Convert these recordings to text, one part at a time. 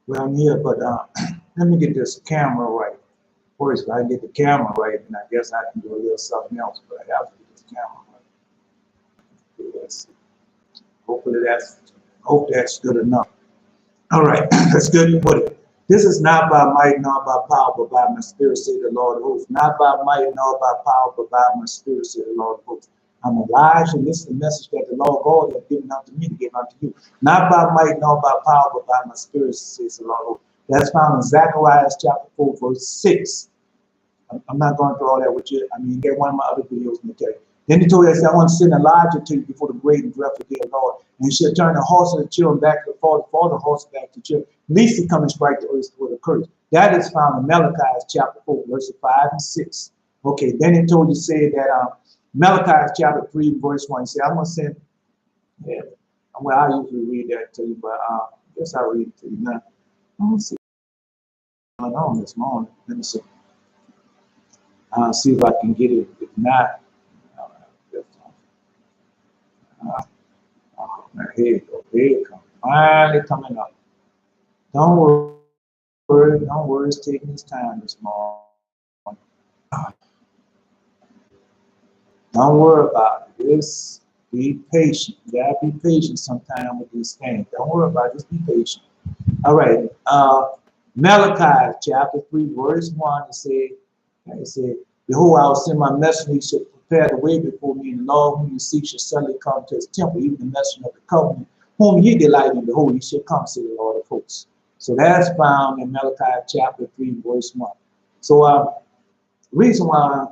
Well, I'm here, but let me get this camera right. First, if I get the camera right, then I guess I can do a little something else, but I have to get this camera right. Okay, let's see. Hopefully hope that's good enough. All right, that's good. But this is not by might nor by power, but by my spirit, say the Lord of hosts. Not by might nor by power, but by my spirit, say the Lord of hosts. I'm Elijah, and this is the message that the Lord God has given unto me to give unto you. Not by might nor by power, but by my spirit, says the Lord of hosts. That's found in Zechariah chapter 4, verse 6. I'm not going through all that with you. I mean, get one of my other videos in the tell you. Then he told us, I want to send Elijah to you before the great and dreadful day of the Lord. And he shall turn the horse of the children back to the father, the horse back to the children. Least he come and strike the earth with a curse. That is found in Malachi chapter 4, verses 5 and 6. Okay, then he told you, say that Malachi chapter 3, verse 1. He said, I'm going to send, yeah, well, I usually read that to you, but I guess I'll read it to you now. Let me see what's going on this morning. Let me see. See if I can get it. If not, here you go. Here it comes. Finally coming up. Don't worry. Don't worry. It's taking its time this morning. Don't worry about it. Just be patient. You gotta be patient sometime with these things. Don't worry about it. Just be patient. All right. Malachi chapter 3, verse 1. It said, behold, I will send my messenger, he shall prepare the way before me, and the Lord whom you seek shall suddenly come to his temple, even the messenger of the covenant, whom ye delight in, behold, he shall come, say the Lord of hosts. So that's found in Malachi chapter 3, verse 1. So reason why,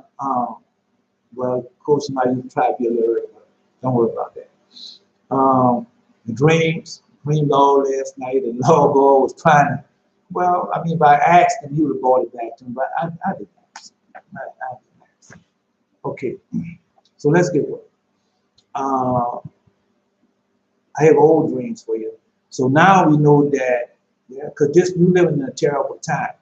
well, of course, you might try to be a little early, but don't worry about that. The dreamed all last night, and Lord God was trying to, well, I mean, by accident, he would have brought it back to him, but I didn't. Okay, so let's get one. I have old dreams for you. So now we know that, yeah, because you living in a terrible time.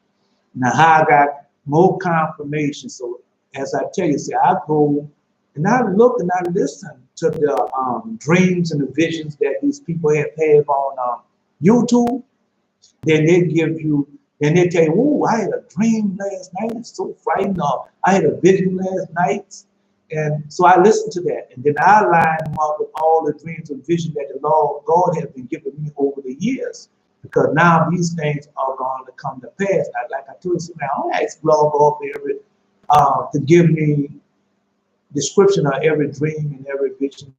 Now, how I got more confirmation. So as I tell you, see, I go and I look and I listen to the dreams and the visions that these people have on YouTube. Then they give you, then they tell you, oh, I had a dream last night. It's so frightening. Or I had a vision last night. And so I listened to that. And then I line them up with all the dreams and visions that the Lord God has been giving me over the years. Because now these things are going to come to pass. Like I told you, man, I don't ask Lord God for every, to give me description of every dream and every vision,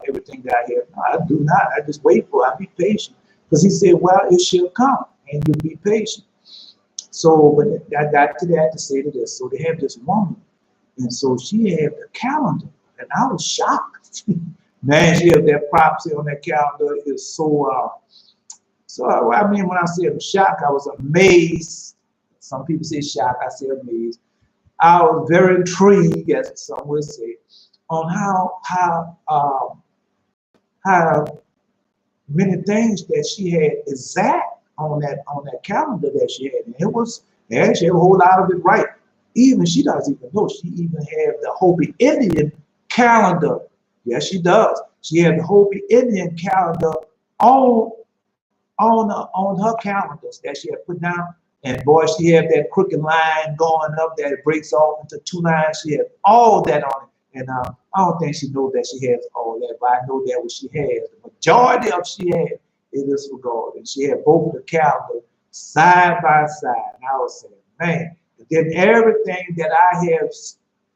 everything that I have. No, I do not. I just wait for it. I be patient. Because he said, well, it shall come. And you be patient. So, but I got to that to say to this. So they have this woman, and so she had the calendar, and I was shocked. Man, she had that prophecy on that calendar. Is so. So I mean, when I say I'm shocked, I was amazed. Some people say shocked. I say amazed. I was very intrigued, as some would say, on how many things that she had exact on that calendar that she had. And it was actually a whole lot of it right. Even she doesn't even know. She even had the Hopi Indian calendar. Yes, she does. She had the Hopi Indian calendar on her calendars that she had put down. And boy, she had that crooked line going up that it breaks off into two lines. She had all that on it. And I don't think she knows that she has all that, but I know that what she has, the majority of she had, it is for God. And she had both the calendar side by side. And I was saying, man, then everything that I have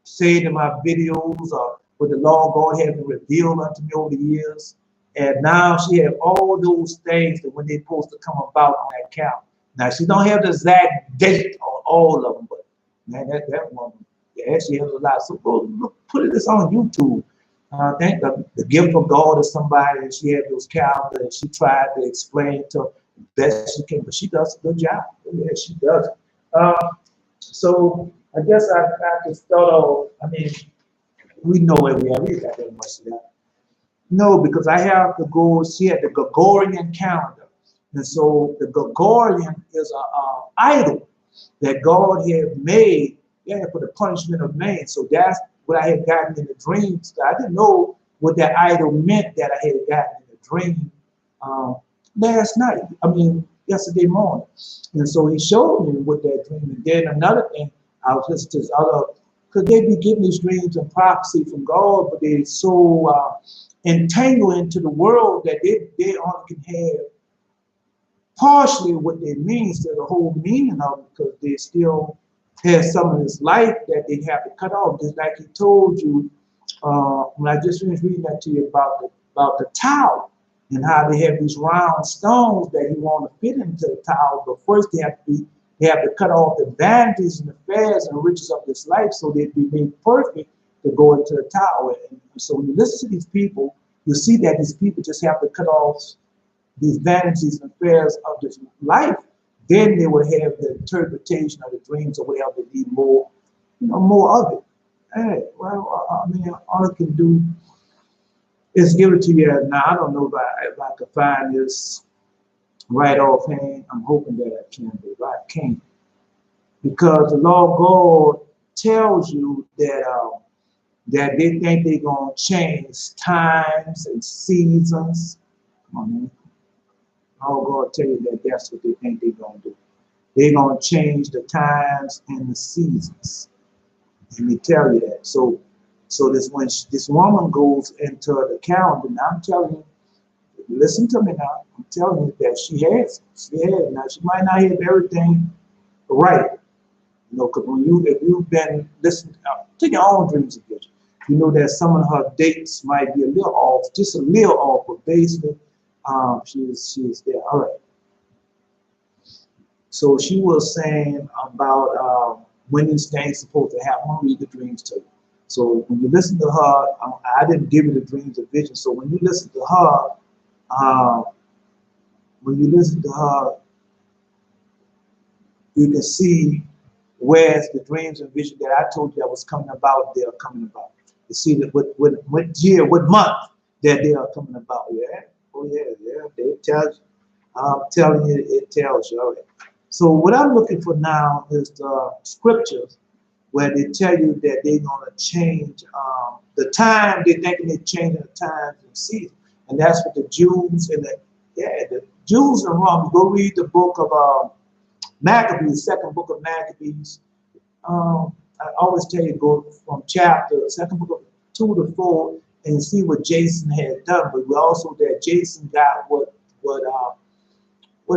said in my videos or what the Lord God has revealed unto me over the years, and now she have all those things that when they're supposed to come about on that calendar. Now she don't have the exact date on all of them, but man, that woman, yeah, she has a lot. So go look, put this on YouTube. I think the gift of God is somebody, and she had those calendars, and she tried to explain to the best she can, but she does a good job. Yeah, she does. So I guess I can start off. I mean, we know where we are. We got that much of that. No, because I have to go. She had the Gregorian calendar, and so the Gregorian is a idol that God had made, yeah, for the punishment of man. So that's what I had gotten in the dreams. I didn't know what that idol meant that I had gotten in the dream last night. I mean, yesterday morning. And so he showed me what that dream. And then another thing, I was listening to this other, because they be getting these dreams and prophecy from God, but they're so entangled into the world that they only can have partially what they mean instead of the whole meaning of it, because they still have some of this life that they have to cut off. Just like he told you when I just finished reading that to you about the tower and how they have these round stones that he want to fit into the tower, but first they have to cut off the vanities and the affairs and riches of this life so they'd be made perfect to go into the tower. And so when you listen to these people, you see that these people just have to cut off these vanities and affairs of this life. Then they will have the interpretation of the dreams or whatever they need more, more of it. Hey, well, I mean, all I can do is give it to you now. I don't know if I can find this right offhand. I'm hoping that I can, but I can't. Because the Lord God tells you that that they think they're going to change times and seasons. Come on, man. Lord God tell you that that's what they think they're going to do. They're going to change the times and the seasons. And they tell you that. So when this woman goes into the calendar, now I'm telling you, listen to me now. I'm telling you that she has. Now she might not have everything right, because if you've been listening to your own dreams and visions, you know that some of her dates might be a little off, just a little off, but basically, she's there. All right. So she was saying about when these things supposed to happen. I'm gonna read the dreams to you. So when you listen to her, I didn't give you the dreams or visions. So when you listen to her, you can see where's the dreams and visions that I told you that was coming about. They are coming about. You see that what year, what month that they are coming about. Yeah. Oh yeah. They tell you. I'm telling you, it tells you. All right. So what I'm looking for now is the scriptures where they tell you that they're going to change the time. They're thinking they're changing the times and seasons, and that's what the Jews and the Jews and Rome. Go read the book of Maccabees, second book of Maccabees. I always tell you go from second book of 2 to 4 and see what Jason had done. But we also that Jason got what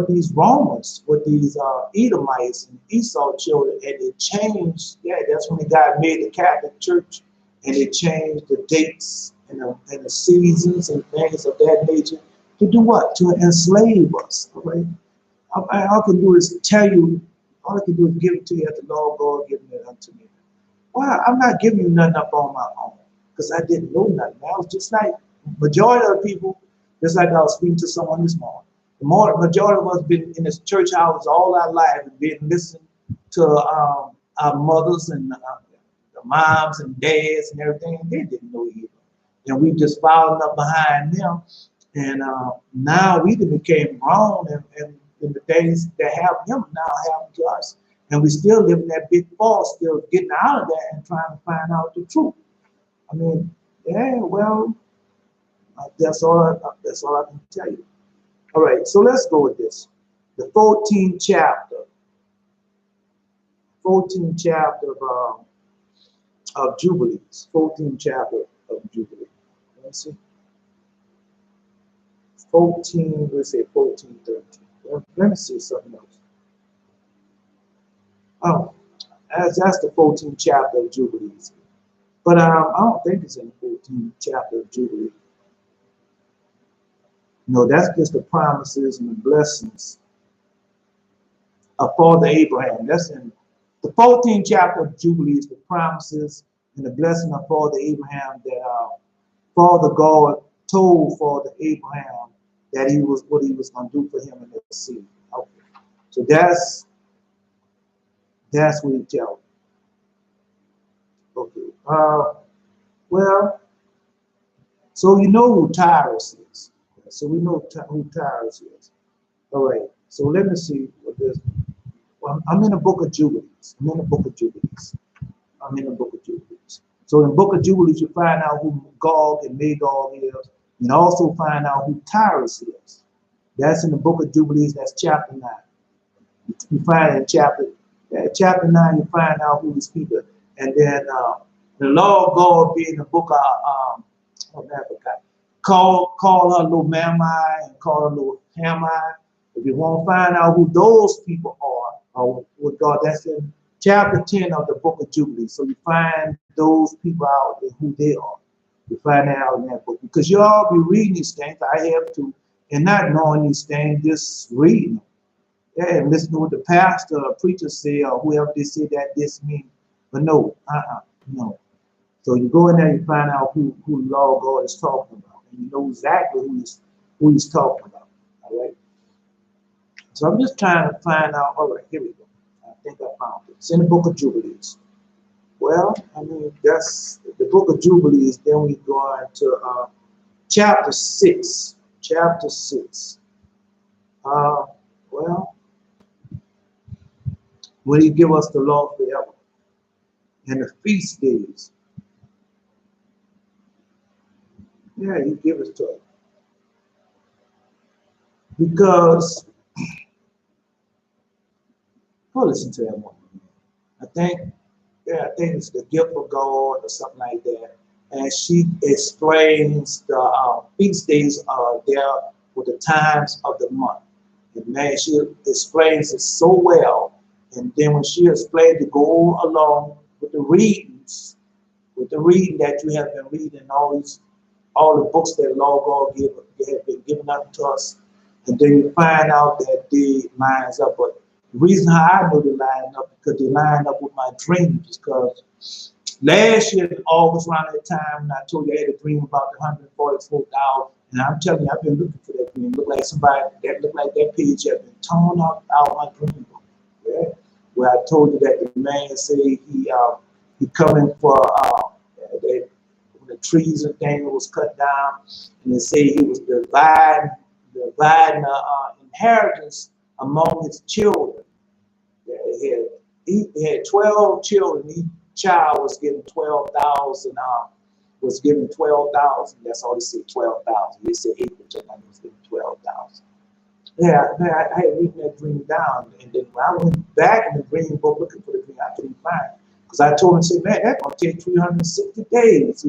these Romans, what these Edomites and Esau children, and they changed. Yeah, that's when God made the Catholic Church, and they changed the dates and the seasons and things of that nature to do what? To enslave us. Right? All I can do is tell you. All I can do is give it to you as the Lord God given it unto me. Well, I'm not giving you nothing up on my own because I didn't know nothing. I was just like majority of the people, just like I was speaking to someone this morning. The majority of us been in this church house all our life and been listening to our mothers and the moms and dads and everything. They didn't know either. And we just following up behind them. And now we became grown and the things that happen to them now happen to us. And we still live in that big false, still getting out of that and trying to find out the truth. I mean, yeah, well, that's all I can tell you. All right, so let's go with this. The 14th chapter of Jubilees. 14th chapter of Jubilees. Let's see. 14, let's say 14, 13. Let me see something else. Oh, that's the 14th chapter of Jubilees. But I don't think it's in the 14th chapter of Jubilees. No, that's just the promises and the blessings of Father Abraham. That's in the 14th chapter of Jubilees, the promises and the blessing of Father Abraham that Father God told Father Abraham that what he was going to do for him in the seed. Okay. So that's what he tells. Okay. Well, so you know who Tyrus is. So we know who Tyrus is. All right. So let me see what this. Well, I'm in the book of Jubilees. So in the book of Jubilees, so in the book of Jubilees, you find out who Gog and Magog is, and also find out who Tyrus is. That's in the book of Jubilees. That's chapter 9. You find in chapter 9, you find out who these people are. And then the law of God being the book of, oh man, I forgot. Call her little Mamai and call her little Hamai. If you want to find out who those people are, or with God, that's in chapter 10 of the book of Jubilee. So you find those people out and who they are. You find that out in that book. Because you all be reading these things, I have to, and not knowing these things, just reading them. Yeah, and listen to what the pastor or preacher say or whoever they say that this means. But no, no. So you go in there, you find out who the Lord God is talking about. And you know exactly who he's talking about. All right. So I'm just trying to find out. All right, here we go. I think I found it. It's in the book of Jubilees. Well, I mean, that's the book of Jubilees. Then we go into chapter 6. Chapter 6. Well, will he give us the law forever? And the feast days. Yeah, he give it to us. Because, well, listen to that one. I think it's the gift of God or something like that. And she explains the feast days are there with the times of the month. And man, she explains it so well. And then when she explained to go along with the readings, with the reading that you have been reading, all the books that Lord God have been given up to us, and then you find out that they lines up. But the reason how I know they line up because they line up with my dreams. Because last year, in August around that time, I told you I had a dream about the 144,000. And I'm telling you, I've been looking for that dream. Look like that page had been torn out my dream book. Yeah? Where I told you that the man said he coming for the trees and things was cut down, and they say he was dividing inheritance among his children. Yeah, he had 12 children. Each child was given 12,000. Was given 12,000. That's all they said, 12,000. They said 8, but I was given 12,000. Yeah, I had written that dream down, and then when I went back in the dream book looking for the dream, I couldn't find it. Because I told him, say, man, that's gonna take 360 days,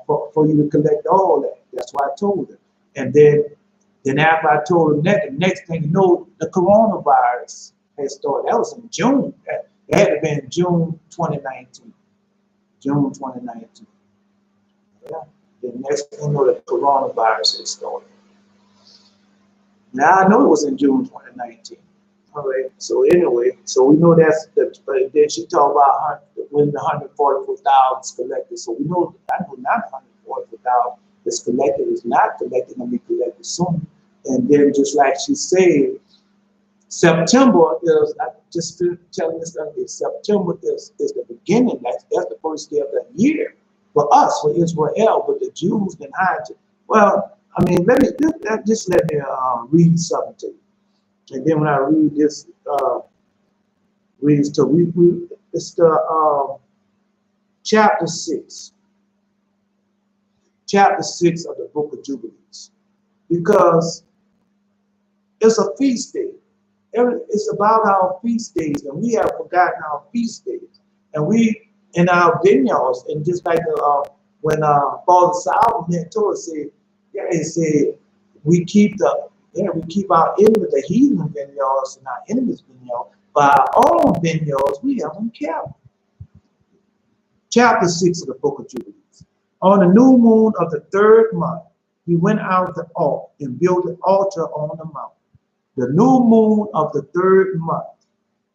for you to collect all that. That's what I told him. And then after I told him that, the next thing you know, the coronavirus had started. That was in June. It had to be in June 2019. June 2019. Yeah. The next thing you know, the coronavirus had started. Now I know it was in June 2019. All right. So anyway, so we know that's but then she talked about when the 144,000 is collected. So we know I know not 144,000 is collected, is not collected, and be collected soon. And then just like she said, September is not just telling us that September is the beginning. That's the first day of the year for us, for Israel, but the Jews can hide it. Well, I mean, let me read something to you. And then when I read this, it's the chapter 6. Chapter 6 of the book of Jubilees. Because it's a feast day. It's about our feast days, and we have forgotten our feast days. And we, in our vineyards, and just like when Father Solomon told us, he said, we keep our enemy, the heathen vineyards, and our enemies' vineyards, but our own vineyards, we have them kept. Chapter 6 of the book of Jubilees. On the new moon of the 3rd month, he went out the altar and built an altar on the mountain. The new moon of the 3rd month,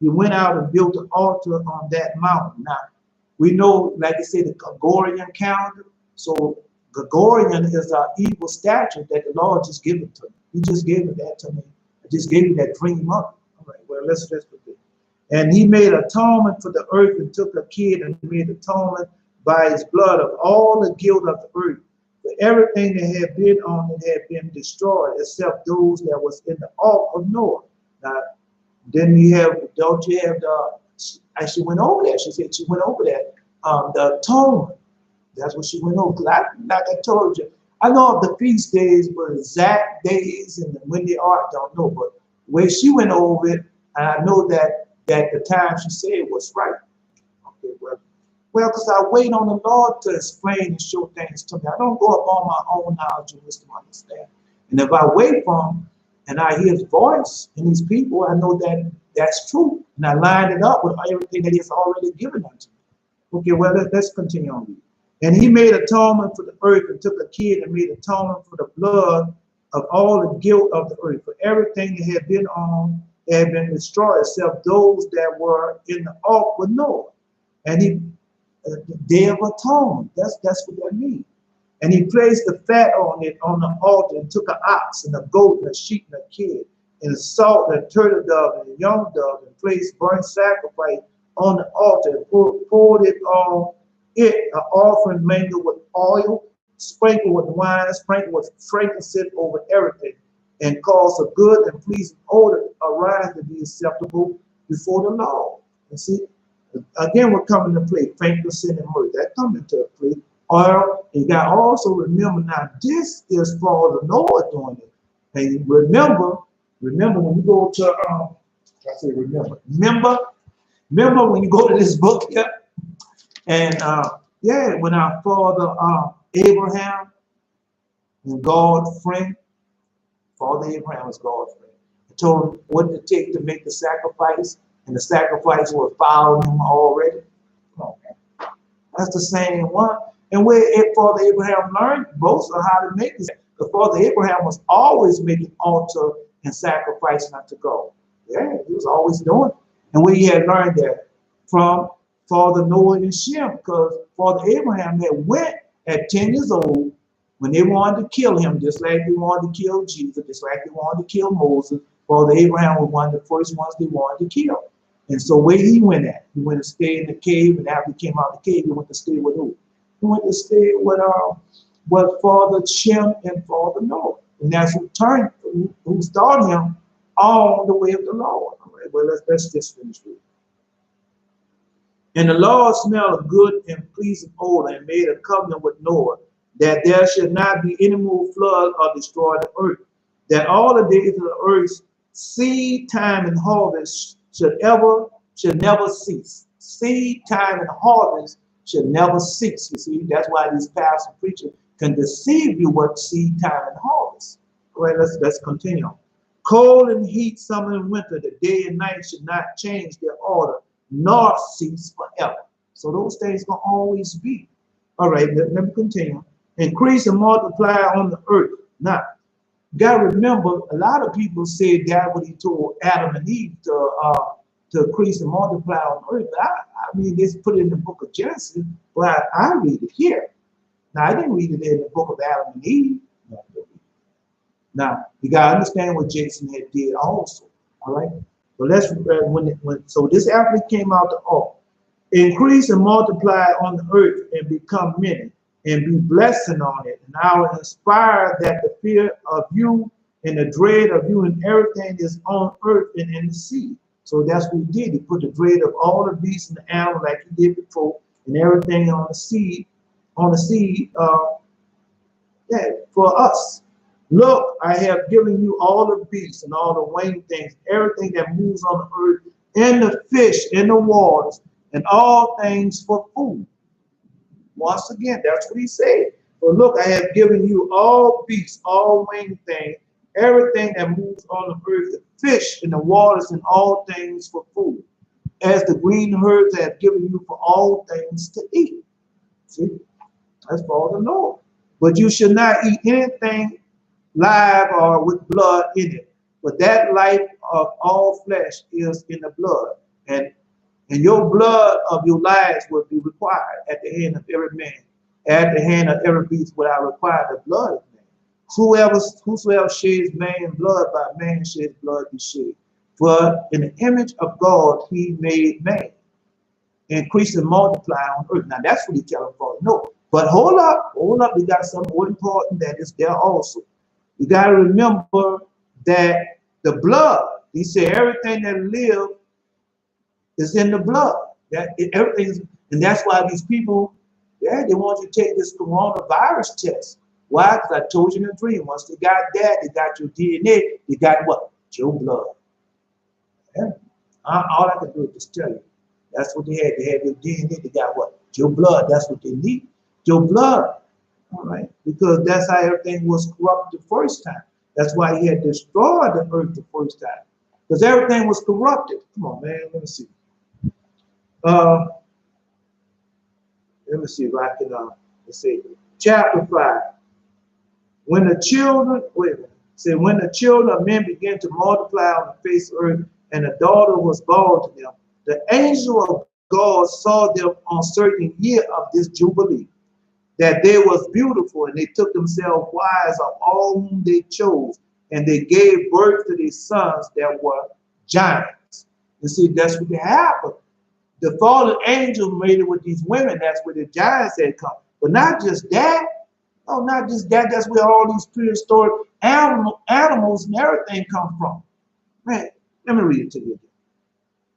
he went out and built an altar on that mountain. Now, we know, like I said, the Gregorian calendar. So Gregorian is an evil statute that the Lord just gave it to me. He just gave it that to me. I just gave me that dream up. All right, well, let's forget. And he made atonement for the earth and took a kid and made atonement by his blood of all the guilt of the earth. For everything that had been on it had been destroyed, except those that was in the ark of Noah. Now, then don't you have she went over that. She said she went over that, the atonement. That's what she went over. Like I told you, I know of the feast days, but exact days and when they are, I don't know. But when she went over it, and I know that the time she said it was right. Okay, well, because I wait on the Lord to explain and show things to me. I don't go up on my own knowledge and wisdom understand. And if I wait for him and I hear his voice in these people, I know that that's true. And I line it up with everything that he's already given unto me. Okay, well, let's continue on. And he made atonement for the earth and took a kid and made atonement for the blood of all the guilt of the earth. For everything that had been on had been destroyed, except those that were in the ark with Noah. And he, the day of atonement, that's what that means. And he placed the fat on it on the altar and took an ox and a goat and a sheep and a kid and a salt and a turtle dove and a young dove and placed burnt sacrifice on the altar and poured it on it, an offering mingled with oil, sprinkled with wine, sprinkled with frankincense over everything, and caused a good and pleasing odor arise to be acceptable before the Lord. And see, again, we're coming to play frankincense and myrrh. That come into play. Oil, and you got to also remember now, this is for the Lord doing it. And remember when you go to, I say remember when you go to this book here, and yeah, when our father Abraham and God's friend, Father Abraham was God's friend, he told him what it take to make the sacrifice, and the sacrifice was following him already. Come on, man. That's the same one. And where Father Abraham learned most of how to make this, because Father Abraham was always making altar and sacrificing unto God. Yeah, he was always doing it. And where he had learned that from Father Noah and Shem, because Father Abraham had went at 10 years old when they wanted to kill him, just like they wanted to kill Jesus, just like they wanted to kill Moses. Father Abraham was one of the first ones they wanted to kill. And so where he went at, he went to stay in the cave, and after he came out of the cave, he went to stay with who? He went to stay with Father Shem and Father Noah. And that's who started him on the way of the Lord. All right, well, let's just finish with it. And the Lord smelled a good and pleasing odor and made a covenant with Noah that there should not be any more flood or destroy the earth, that all the days of the earth, seed time and harvest should never cease. Seed time and harvest should never cease. You see, that's why these pastors and preachers can deceive you what seed time and harvest. All right, let's continue. Cold and heat, summer and winter, the day and night should not change their order, nor cease forever. So those things will always be. All right, let me continue. Increase and multiply on the earth. Now, you got to remember, a lot of people say that what he told Adam and Eve to increase and multiply on earth. I mean, they put it in the book of Genesis, but I read it here. Now, I didn't read it in the book of Adam and Eve. Now, you got to understand what Jason had did also. All right? But let's so this after it came out the ark. Increase and multiply on the earth and become many, and be blessing on it. And I will inspire that the fear of you and the dread of you and everything is on earth and in the sea. So that's what he did. He put the dread of all the beasts and the animals like he did before, and everything on the sea, yeah, for us. Look, I have given you all the beasts and all the winged things, everything that moves on the earth, and the fish in the waters, and all things for food. Once again, that's what he said. But look, I have given you all beasts, all winged things, everything that moves on the earth, the fish in the waters, and all things for food, as the green herbs I have given you for all things to eat. See, that's for the Lord. But you should not eat anything live or with blood in it. But that life of all flesh is in the blood. And your blood of your lives will be required at the hand of every man, at the hand of every beast will I require the blood of man. Whosoever sheds man's blood, by man sheds blood be shed. For in the image of God he made man. Increase and multiply on earth. Now that's what he telling for. No. But hold up, we got something more important that is there also. You got to remember that the blood, he said everything that lives is in the blood. Everything is, and that's why these people, yeah, they want you to take this coronavirus test. Why? Because I told you in the dream. Once they got that, they got your DNA. They got what? Your blood. Yeah. All I can do is just tell you. That's what they had. They had your DNA. They got what? Your blood. That's what they need. Your blood. All right. Because that's how everything was corrupt the first time. That's why he had destroyed the earth the first time. Because everything was corrupted. Come on, man. Let me see. Let me see if I can, let's see. Chapter 5. When the children, wait a minute. Say, when the children of men began to multiply on the face of earth, and a daughter was born to them, the angel of God saw them on certain year of this jubilee, that they was beautiful, and they took themselves wives of all whom they chose, and they gave birth to these sons that were giants. You see, that's what happened. The fallen angel made it with these women. That's where the giants had come. But not just that. No, not just that. That's where all these prehistoric animals and everything come from. Man, let me read it to you again.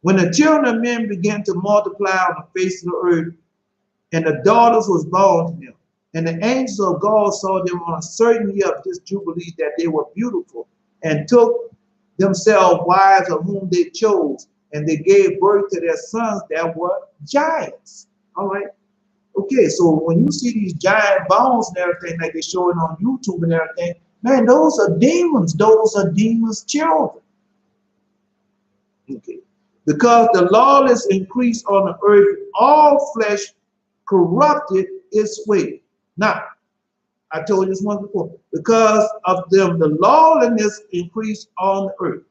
When the children of men began to multiply on the face of the earth, and the daughters was born to them, and the angels of God saw them on a certain year of this jubilee, that they were beautiful, and took themselves wives of whom they chose, and they gave birth to their sons that were giants. All right. Okay, so when you see these giant bones and everything like they're showing on YouTube and everything, man, those are demons. Those are demons' children. Okay. Because the lawless increase on the earth, all flesh corrupted its way. Now, I told you this once before. Because of them, the lawlessness increased on the earth.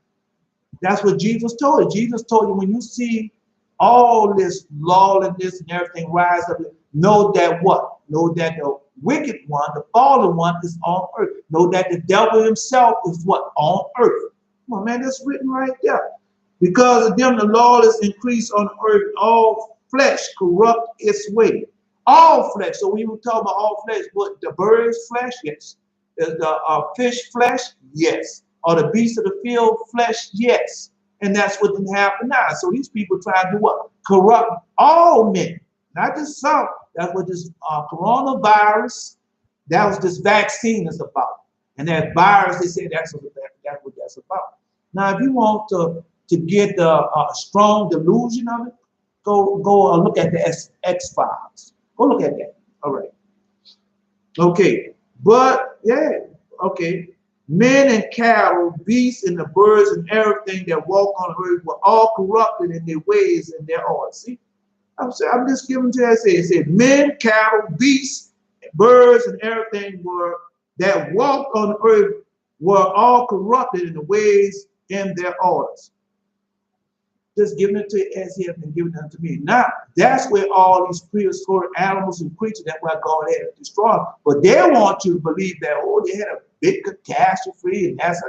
That's what Jesus told you. Jesus told you, when you see all this lawlessness and everything rise up, know that what? Know that the wicked one, the fallen one, is on earth. Know that the devil himself is what? On earth. Come on, man, that's written right there. Because of them, the lawless increase on earth, all flesh corrupt its way. All flesh. So when you talk about all flesh, what? The bird's flesh? Yes. The fish flesh? Yes. Or the beast of the field flesh? Yes. And that's what didn't happen now. So these people try to do what? Corrupt all men. Not just some. That's what this coronavirus, that was this vaccine is about. And that virus, they say that's what that's about. Now, if you want to get a strong delusion of it, go look at the X-Files. Go look at that. All right. Okay. But, yeah, okay. Men and cattle, beasts and the birds and everything that walk on earth were all corrupted in their ways and their order. See? I'm just giving to that. It said men, cattle, beasts, birds, and everything that walked on earth were all corrupted in the ways and their orders. Just giving it to you as he has been given unto me. Now, that's where all these prehistoric animals and creatures, that's why God had to destroy. But they want you to believe that, oh, they had a big catastrophe, and that's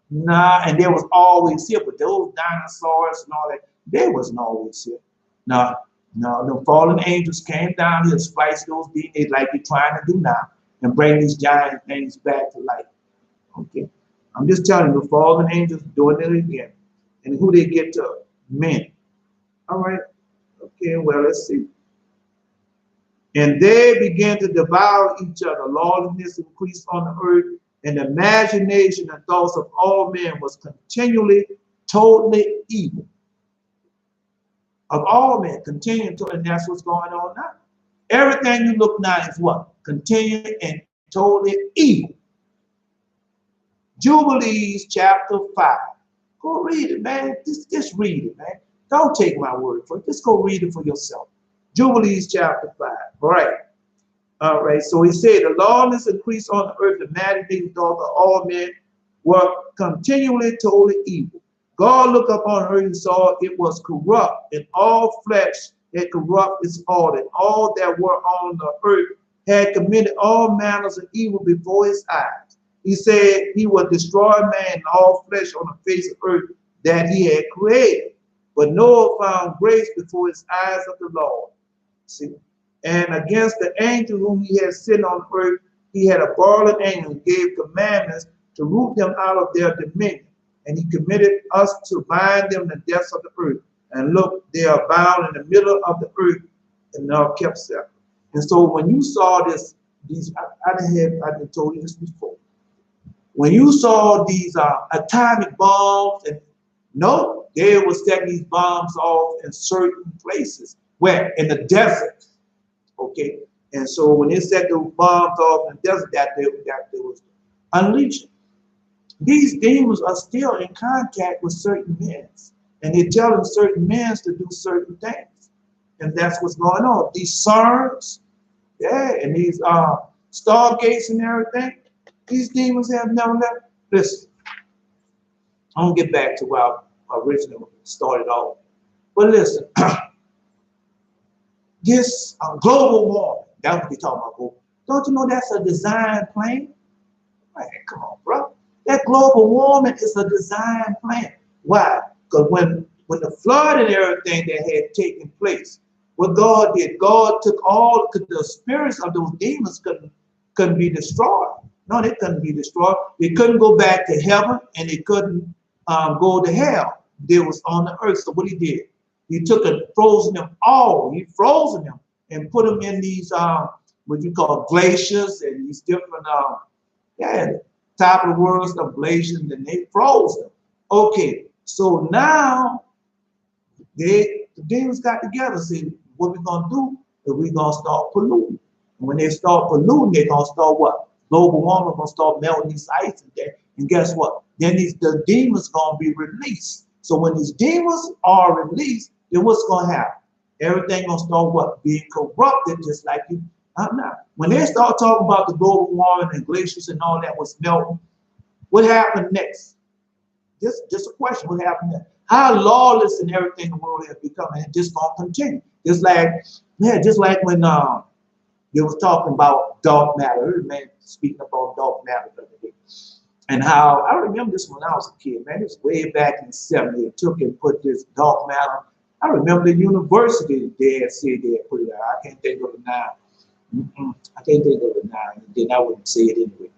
nah, and they was always here. But those dinosaurs and all that, they wasn't always here. No, the fallen angels came down here, spliced those DNA like they're trying to do now, and bring these giant things back to life. Okay, I'm just telling you, the fallen angels doing it again. And who they get to? Men. All right. Okay, well, let's see. And they began to devour each other. Lawlessness increased on the earth, and the imagination and thoughts of all men was continually, totally evil. Of all men, continuing to, and that's what's going on now. Everything you look now is what? Continuing and totally evil. Jubilees chapter 5. Go read it, man. Just read it, man. Don't take my word for it. Just go read it for yourself. Jubilees chapter 5. All right. All right. So he said, the lawlessness increased on the earth, the imagination thoughts of all men were continually totally evil. God looked upon earth and saw it was corrupt, and all flesh had corrupt its order. And all that were on the earth had committed all manners of evil before his eyes. He said he would destroy man and all flesh on the face of earth that he had created. But Noah found grace before his eyes of the Lord. See? And against the angel whom he had sent on earth, he had a borrowed angel and gave commandments to root them out of their dominion. And he committed us to bind them in the depths of the earth. And look, they are bound in the middle of the earth and are kept separate. And so when you saw this these, I done told you this before. When you saw these atomic bombs, and no, they were setting these bombs off in certain places. Where? In the desert. Okay? And so when they set those bombs off in the desert, that they was unleashing. These demons are still in contact with certain men. And they're telling certain men to do certain things. And that's what's going on. These CERNs, yeah, and these stargates and everything, these demons have never left. Listen, I'm going to get back to where I originally started off. But listen, this global warming, that's what they're talking about. Don't you know that's a design plan? Man, come on, bro. That global warming is a design plan. Why? Because when the flood and everything that had taken place, what God did, God took all, because the spirits of those demons couldn't be destroyed. No, they couldn't be destroyed. They couldn't go back to heaven, and they couldn't go to hell. They was on the earth. So what he did, he took and frozen them all. He frozen them and put them in these what you call glaciers and these different top of the world stuff, glaciers, and they froze them. Okay, so now the demons got together, said, what we're gonna do is we're gonna start polluting. And when they start polluting, they're gonna start what? Global warming gonna start melting these ice and guess what? Then the demons gonna be released. So when these demons are released, then what's gonna happen? Everything gonna start what? Being corrupted, just like you. Now, when they start talking about the global warming and glaciers and all that was melting, what happened next? Just a question. What happened next? How lawless and everything in the world has become, and it's just gonna continue. Just like when they was talking about dark matter, man, speaking about dark matter the other day. And how I remember this when I was a kid, man. It was way back in the 70s. They took and put this dark matter. I remember the university they had said they had put it out. I can't think of it now. I can't think of it now, and then I wouldn't say it anyway.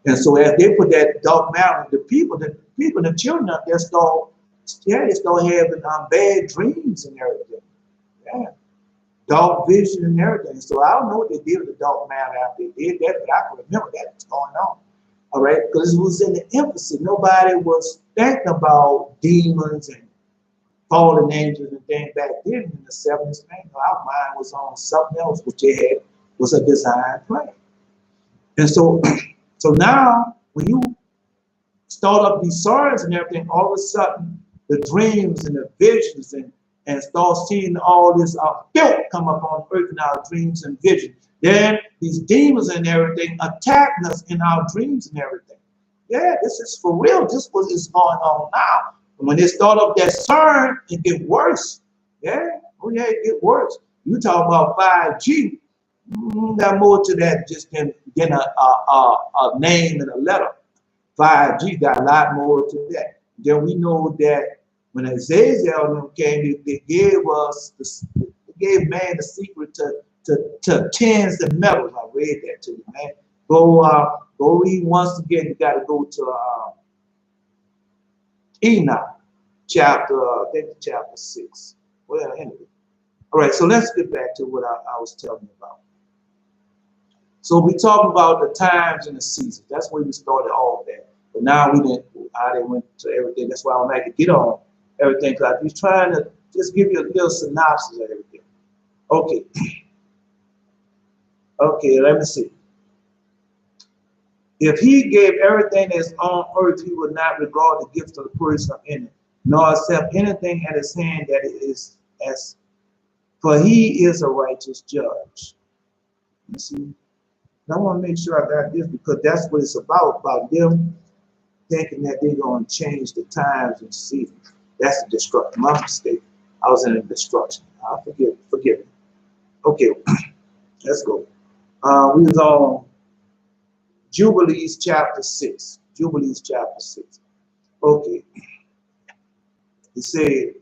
And so as they put that dark matter, the children up there they start having bad dreams and everything. Yeah. Dark vision and everything. So I don't know what they did with the dark matter after they did that, but I can remember that was going on. All right, because it was in the infancy. Nobody was thinking about demons and fallen angels and things back then in the 70s. Man, our mind was on something else, which they had was a design plan. And so, so now when you start up these signs and everything, all of a sudden the dreams and the visions and start seeing all this filth come up on earth in our dreams and visions. Then these demons and everything attacking us in our dreams and everything. Yeah, this is for real. This what is going on now. And when they start up that CERN, it get worse. Yeah, oh yeah, it get worse. You talk about 5G. Got more to that just than a name and a letter. 5G got a lot more to that. Then we know that when Azazel came, they gave man the secret to tens and metals. I read that to you, man. Go read once again. You got to go to Enoch, chapter 6. Well, anyway. All right, so let's get back to what I was telling you about. So we talk about the times and the seasons. That's where we started all of that. But now I didn't went to everything. That's why I don't like to get on everything, because I was trying to just give you a little synopsis of everything. Okay. Okay, let me see. If he gave everything that's on earth, he would not regard the gifts of the person in it, nor accept anything at his hand that is as, for he is a righteous judge. You see? I want to make sure I got this, because that's what it's about them thinking that they're going to change the times and seasons. That's the destruction. My mistake. I was in a destruction. Forgive me. Okay, let's go. We was on Jubilees chapter 6. Jubilees chapter 6. Okay. He said,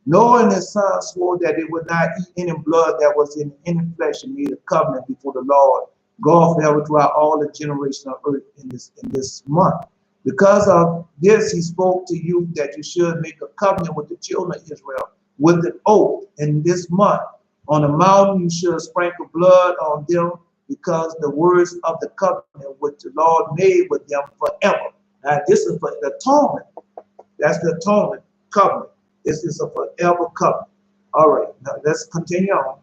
knowing his son swore that they would not eat any blood that was in any flesh, and made a covenant before the Lord God forever throughout all the generations of earth in this month. Because of this, he spoke to you that you should make a covenant with the children of Israel with an oath in this month. On the mountain you should sprinkle blood on them because the words of the covenant which the Lord made with them forever. Now, this is for the atonement. That's the atonement covenant. This is a forever covenant. All right, now let's continue on.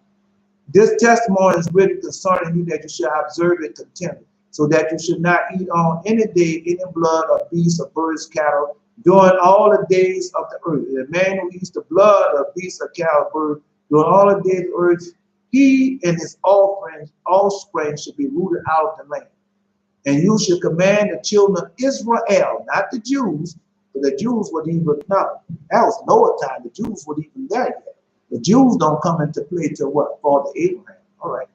This testimony is written concerning you that you shall observe it continually, so that you should not eat on any day any blood of beasts or birds, cattle, during all the days of the earth. The man who eats the blood of beasts or cattle, bird, during all the days of the earth, he and his offspring should be rooted out of the land. And you should command the children of Israel, not the Jews, but the Jews would even, no, that was Noah time, the Jews would even there yet. The Jews don't come into play till what? Father Abraham. All right.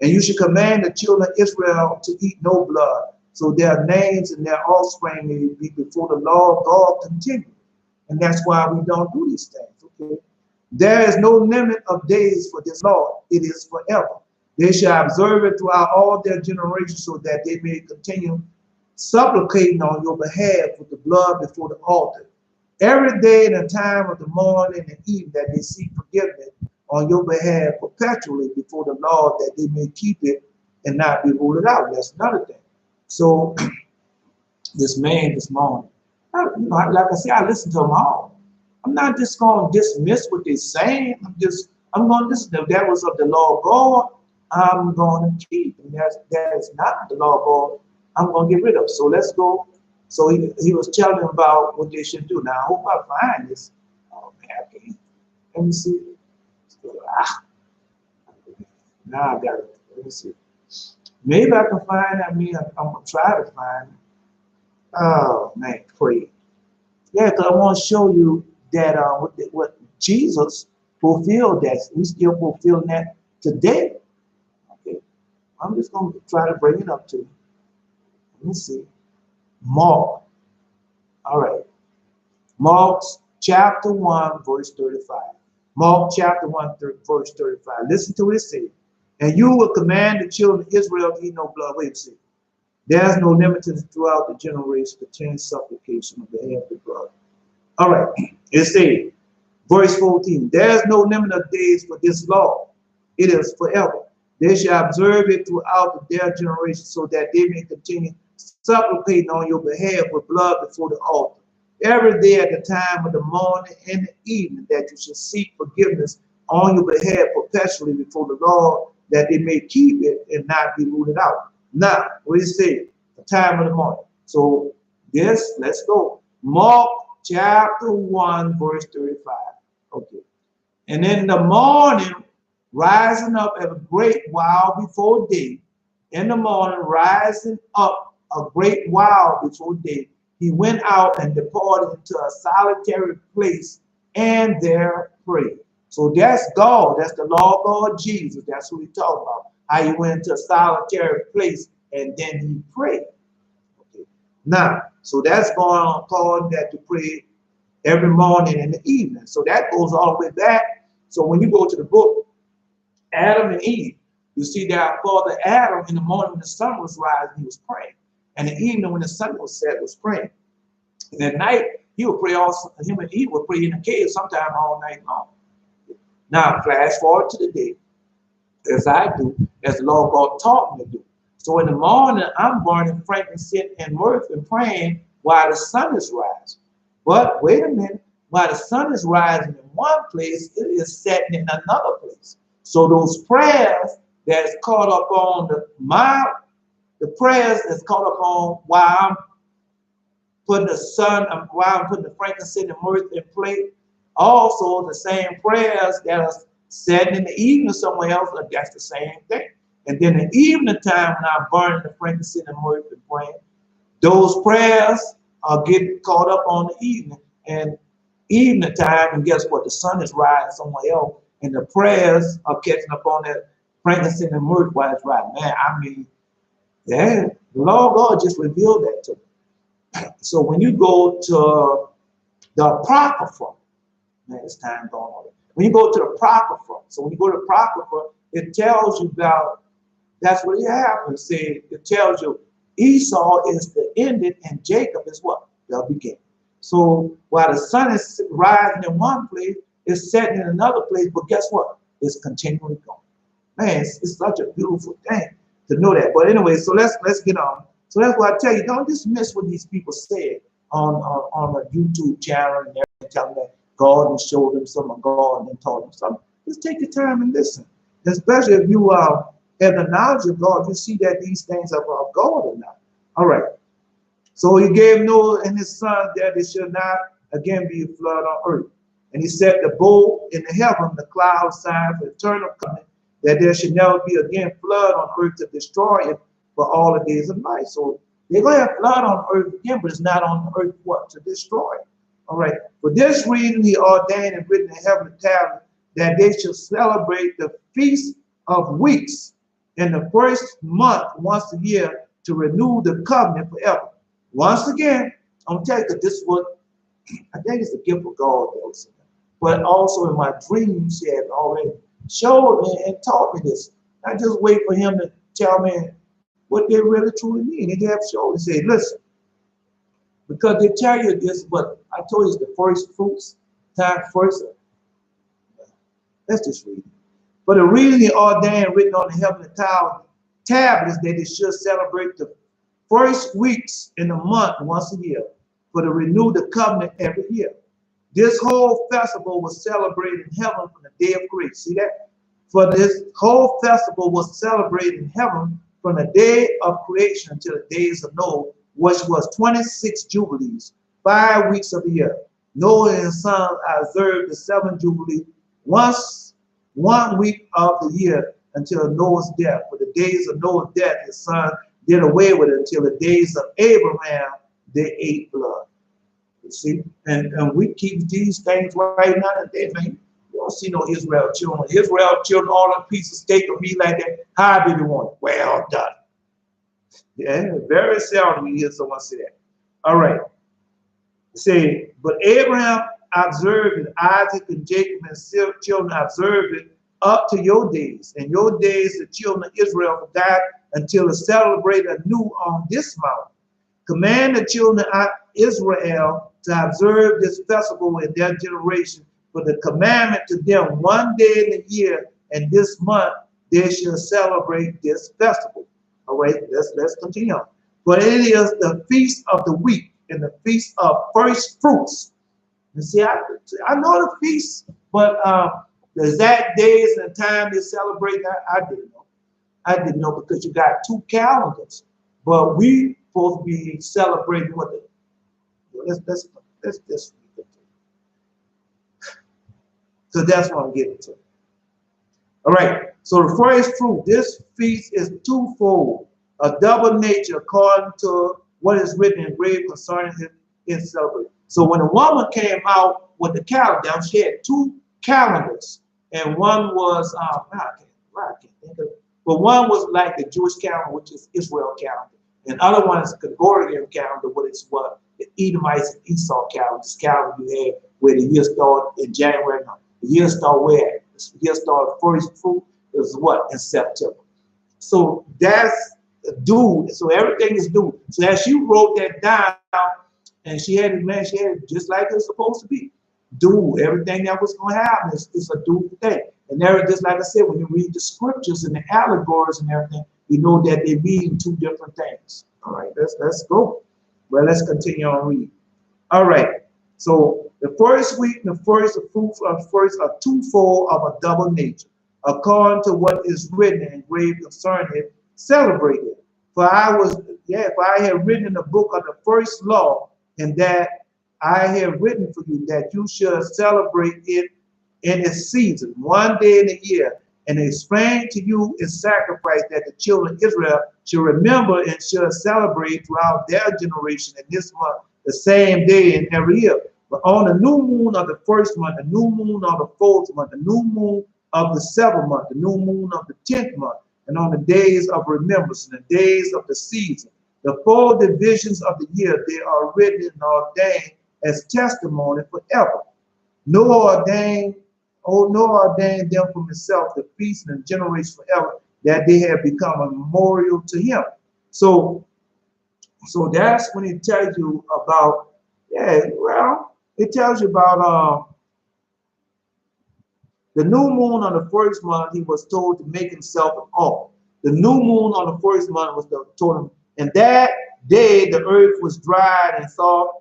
And you should command the children of Israel to eat no blood, so their names and their offspring may be before the Lord God continually. And that's why we don't do these things. Okay. There is no limit of days for this law. It is forever. They shall observe it throughout all their generations, so that they may continue supplicating on your behalf with the blood before the altar. Every day in the time of the morning and evening, that they seek forgiveness on your behalf perpetually before the Lord, that they may keep it and not be rooted out. That's another thing. So this man this morning, like I said, I listen to them all. I'm not just going to dismiss what they're saying. I'm going to listen to them. That was of the Lord God. I'm going to keep. And that is not the Lord God. I'm going to get rid of. So let's go. So he was telling them about what they should do. Now, I hope I find this. Oh, man, I can't. Let me see. Now I got it. Let me see. Maybe I can find it. I mean, I'm going to try to find it. Oh, man, pray. Yeah, because I want to show you that what Jesus fulfilled, that we still fulfilling that today. Okay. I'm just going to try to bring it up to you. Let me see. Mark. All right. Mark chapter 1, verse 35. Mark chapter 1, verse 35. Listen to what it says. And you will command the children of Israel to eat no blood. Wait a second. There's no limit throughout the generation to change supplication on behalf of the blood. All right. It says, verse 14. There's no limit of days for this law. It is forever. They shall observe it throughout their generation, so that they may continue supplicating on your behalf with blood before the altar. Every day at the time of the morning and the evening, that you should seek forgiveness on your behalf perpetually before the Lord, that they may keep it and not be rooted out. Now, what it says, the time of the morning. So this, let's go. Mark chapter 1, verse 35. Okay. And in the morning, rising up at a great while before day, in the morning, rising up a great while before day, he went out and departed into a solitary place and there prayed. So that's God. That's the Lord God Jesus. That's what we talk about. How he went into a solitary place and then he prayed. Okay. Now, so that's going on, calling that to pray every morning and the evening. So that goes all the way back. So when you go to the book, Adam and Eve, you see that our father Adam, in the morning when the sun was rising, he was praying. And in the evening when the sun was set, was praying. And at night, he would pray also, him and Eve would pray in the cave sometime all night long. Now, flash forward to the day, as I do, as the Lord God taught me to do. So in the morning, I'm burning frankincense and myrrh and praying while the sun is rising. But wait a minute, while the sun is rising in one place, it is setting in another place. So those prayers that's caught up on the prayers that's caught up on while I'm putting while I'm putting the frankincense and myrrh in place, also the same prayers that are said in the evening somewhere else, that's the same thing. And then the evening time when I'm burning the frankincense and myrrh and praying, those prayers are getting caught up on the evening and evening time, and guess what? The sun is rising somewhere else, and the prayers are catching up on that frankincense and myrrh while it's rising. Man, I mean, yeah, the Lord God just revealed that to me. So when you go to the Apocrypha, man, it's time going on. When you go to the Apocrypha, so when you go to the Apocrypha, it tells you about, that's what it happens. It tells you Esau is the ending and Jacob is what? The beginning. So while the sun is rising in one place, it's setting in another place, but guess what? It's continually going. Man, it's such a beautiful thing. to know that. But anyway, so let's get on. So that's why I tell you, don't dismiss what these people said on a YouTube channel and everything, telling that God and showed them some of God and taught them something. Just take your time and listen. Especially if you have the knowledge of God, you see that these things are of God or not. All right. So he gave Noah and his sons that there shall not again be a flood on earth. And he set the bowl in the heaven, the cloud sign for eternal covenant, that there should never be again flood on earth to destroy it for all the days of life. So they're going to have flood on earth again, but it's not on earth what? To destroy it. All right. For this reason, he ordained and written in heavenly tablet that they shall celebrate the Feast of Weeks in the first month once a year to renew the covenant forever. Once again, I'm going to tell you that this is what I think it's the gift of God, but also in my dreams, he had already showed me and taught me this. I just wait for him to tell me what they really truly mean. He have showed. He said, listen, because they tell you this, but I told you it's the first fruits, time first. Let's just read it. For the reason he ordained, written on the heavenly tablets, that they should celebrate the first weeks in the month once a year, for to renew the covenant every year. This whole festival was celebrated in heaven from the day of grace. See that? For this whole festival was celebrated in heaven from the day of creation until the days of Noah, which was 26 jubilees, 5 weeks of the year. Noah and his sons observed the 7th jubilee once 1 week of the year until Noah's death. For the days of Noah's death, his son did away with it until the days of Abraham, they ate blood. You see, and we keep these things right now today, man. You don't see no Israel children. Israel children, all a piece of steak or meat like that. How did you want it? Well done. Yeah, very seldom you hear someone say that. All right. Say, but Abraham observed it, Isaac and Jacob and his children observed it up to your days. And your days, the children of Israel died until it celebrated anew on this mountain. Command the children of Israel to observe this festival in their generation, for the commandment to them 1 day in the year, and this month they shall celebrate this festival. All right, let's continue on. But it is the feast of the week and the feast of first fruits. And see, I know the feast, but the exact days and the time they celebrate, I didn't know. I didn't know because you got 2 calendars, but we supposed to be celebrating what the let's so that's what I'm getting to. All right. So the first fruit, this feast is twofold, a double nature according to what is written in grave concerning his celebration. So when a woman came out with the calendar, she had 2 calendars, and one was I can't think of it, but one was like the Jewish calendar, which is Israel calendar, and other one is the Gregorian calendar, which is what the Edomites and Esau calendar. This calendar you had where the year started in January. No, the year started where? The year started first fruit is what? In September. So that's due. So everything is due. So as she wrote that down, and she had it just like it's supposed to be. Due. Everything that was going to happen is a due thing. And there, just like I said, when you read the scriptures and the allegories and everything, you know that they mean 2 different things. All right, let's go. Well, let's continue on reading. All right. So the first week, the first fruit of first are twofold of a double nature, according to what is written and engraved concerning it, celebrate it. For I have written in the book of the first law, and that I have written for you that you should celebrate it in its season, 1 day in a year, and explain to you its sacrifice that the children of Israel should remember and should celebrate throughout their generation in this month, the same day in every year. But on the new moon of the first month, the new moon of the 4th month, the new moon of the 7th month, the new moon of the 10th month, and on the days of remembrance and the days of the season, the 4 divisions of the year, they are written and ordained as testimony forever. Noah ordained them from himself the feast and generation forever, that they have become a memorial to him. So that's when it tells you about, it tells you about the new moon on the first month. He was told to make himself an altar. The new moon on the first month was the total. And that day the earth was dried and soft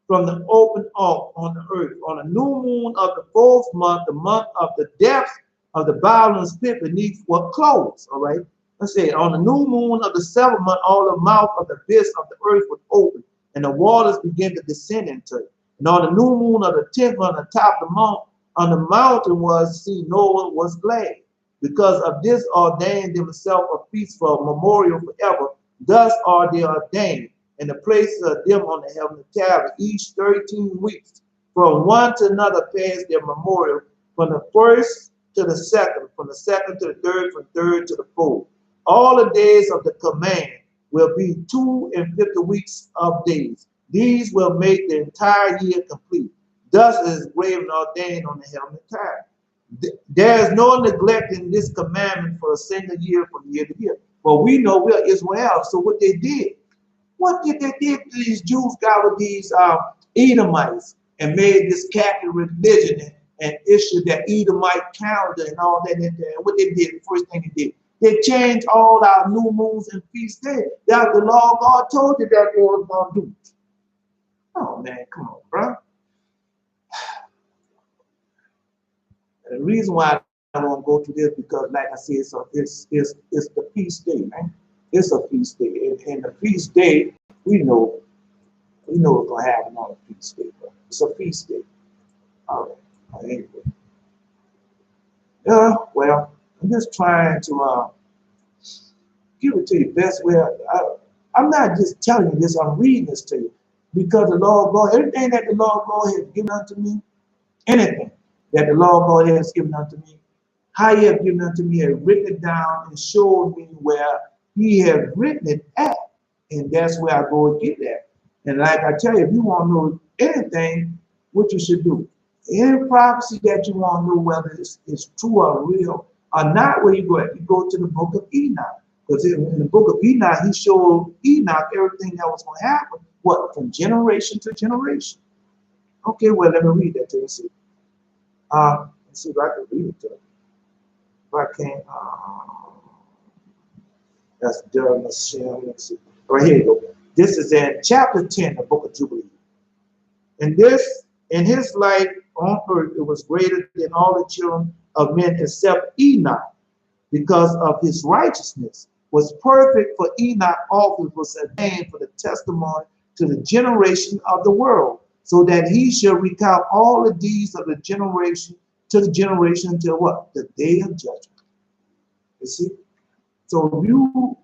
from the open off on the earth. On the new moon of the fourth month, the month of the depths of the bottomless pit beneath were closed. All right. Let's say on the new moon of the seventh month, all the mouth of the abyss of the earth was open, and the waters began to descend into it. And on the new moon of the 10th month, on the top of the mount, on the mountain was seen Noah was glad. Because of this ordained himself a feast for a memorial forever. Thus are they ordained in the places of them on the heavenly tablet, each 13 weeks. From one to another pass their memorial, from the first to the second, from the second to the third, from third to the fourth. All the days of the command will be 250 weeks of days. These will make the entire year complete. Thus is graven and ordained on the heavenly tablet. There is no neglect in this commandment for a single year from year to year. But we know we're Israel, so what they did, these Jews got with these Edomites and made this Catholic religion and issued that Edomite calendar and all that. And what they did, the first thing they did, they changed all our new moons and feast days. That's the law God told you that they was going to do. Oh man, come on, bro. The reason why I won't go to this because, like I said, it's the feast day, man. It's a feast day, and the feast day we know what's gonna happen on a feast day, bro. It's a feast day. All right. Anyway. Well, I'm just trying to give it to you best way. I'm not just telling you this. I'm reading this to you because the Lord God, everything that the Lord God has given unto me, anything that the Lord God has given unto me, how He has given unto me, has written it down and showed me where He has written it at, and that's where I go and get that. And like I tell you, if you want to know anything, what you should do, any prophecy that you want to know whether it's true or real or not, where you go to the book of Enoch. Because in the book of enoch, he showed Enoch everything that was going to happen, what, from generation to generation. Okay, well, let me read that to you. See. Let's see if I can read it to you. If I can't, that's done. Let's see. Right here you go. This is in chapter 10, the book of Jubilee. And this, in his life on earth, it was greater than all the children of men except Enoch, because of his righteousness was perfect, for Enoch also was ordained for the testimony to the generation of the world, so that he shall recount all the deeds of the generation to the generation until what? The day of judgment. You see? So if you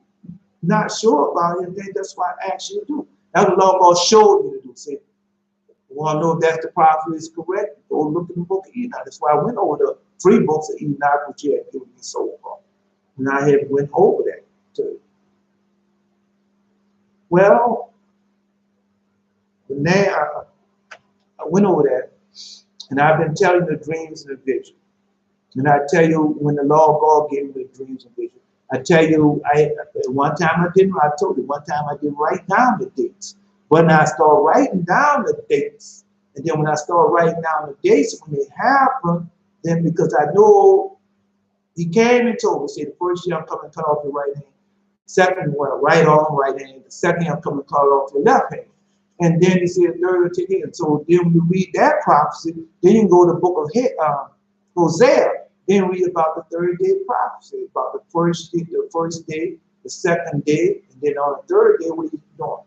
not sure about anything, that's why I asked you to do. That's what the Lord God showed me to do. Say, you want to know if that's the prophecy is correct? Go look in the book of Enoch. That's why I went over the 3 books of Enoch, which he had given me so far. And I had went over that too. Well, now I went over that, and I've been telling the dreams and the vision. And I tell you, when the Lord God gave me the dreams and vision, I tell you, one time I didn't. I told you one time I didn't write down the dates. But when I start writing down the dates, and then when I start writing down the dates when they happen, then because I know he came and told me, say, the first year I'm coming to cut off your right hand. Second one, right arm, right hand. The second I'm coming to cut off your left hand. And then he said, third, take it. So then when you read that prophecy, then you can go to the book of Hosea. Then read about the 3rd day prophecy, about the first day, the second day, and then on the 3rd day, what he's doing. All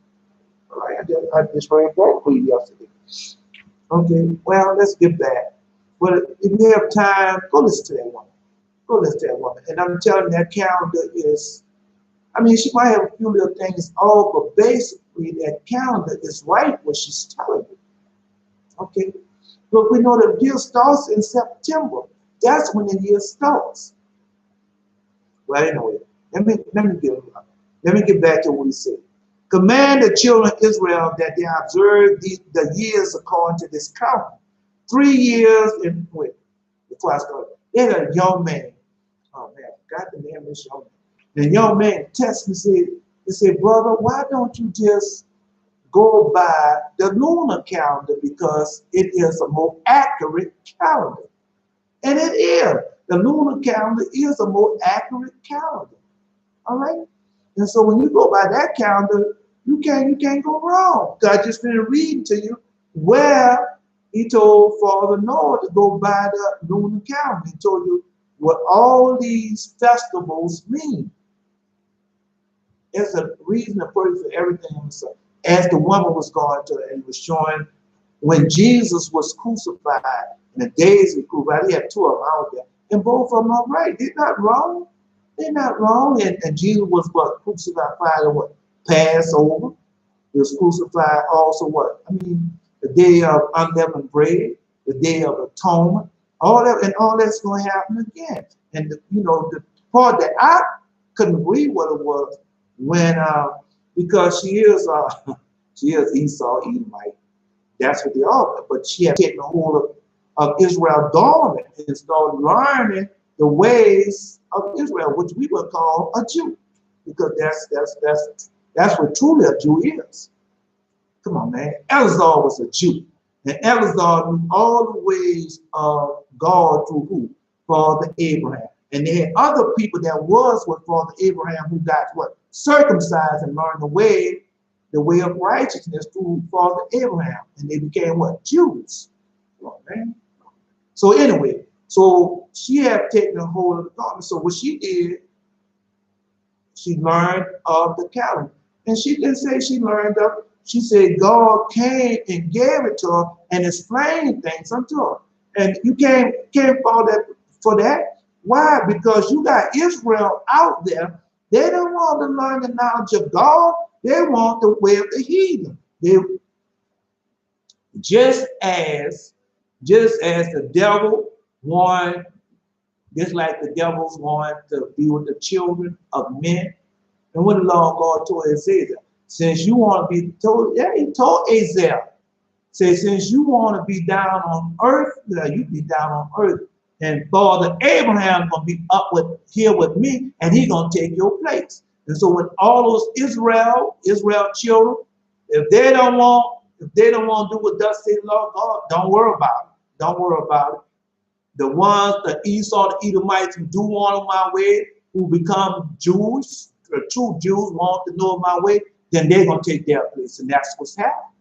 right, I just read that for you yesterday. Okay, well, let's get back. But if you have time, go listen to that woman. Go listen to that woman. And I'm telling you, that calendar is, I mean, she might have a few little things off, but basically that calendar is right what she's telling you. Okay? But we know the year starts in September. That's when the year starts. Well, anyway, let me get back to what he said. Command the children of Israel that they observe the years according to this count. 3 years in wait, before I started. There's a young man. Oh man, I forgot the name of this young man. The young man texted me, he said, brother, why don't you just go by the lunar calendar, because it is a more accurate calendar. And it is. The lunar calendar is a more accurate calendar. All right. And so when you go by that calendar, you can't go wrong. God just been reading to you where he told Father Noah to go by the lunar calendar. He told you what all these festivals mean. There's a reason, a purpose for everything. So as the woman was going to and was showing when Jesus was crucified, in the days of crucified, he had two of them out there, and both of them are right. They're not wrong. They're not wrong. And Jesus was what? Crucified on what? Passover. He was crucified also what? I mean, the day of unleavened bread, the day of atonement, all that, and all that's going to happen again. And the part that I couldn't agree what it was when because she is Esau Edomite. That's what they are. But she had taken a hold of Israel dormant and started learning the ways of Israel, which we would call a Jew, because that's what truly a Jew is. Come on, man. Eleazar was a Jew, and Eleazar knew all the ways of God through who? Father Abraham. And they had other people that was with Father Abraham who got what? Circumcised and learned the way of righteousness through Father Abraham. And they became what? Jews. Come on, man. So anyway, so she had taken a hold of the garment. So what she did, she learned of the calendar. And she didn't say she learned of, she said God came and gave it to her and explained things unto her. And you can't fall for that. Why? Because you got Israel out there. They don't want to learn the knowledge of God. They want the way of the heathen. Just as the devil wanted, just like the devils want to be with the children of men. And what the Lord God told Isaiah, since you want to be told, yeah, he told Isaiah, say, since you want to be down on earth, you be down on earth. And Father Abraham gonna be up here with me, and he gonna take your place. And so with all those Israel children, if they don't want to do what thus says the Lord God, don't worry about it. Don't worry about it. The ones, the Esau, the Edomites who do want my way, who become Jews, the true Jews want to know my way, then they're gonna take their place, and that's what's happening.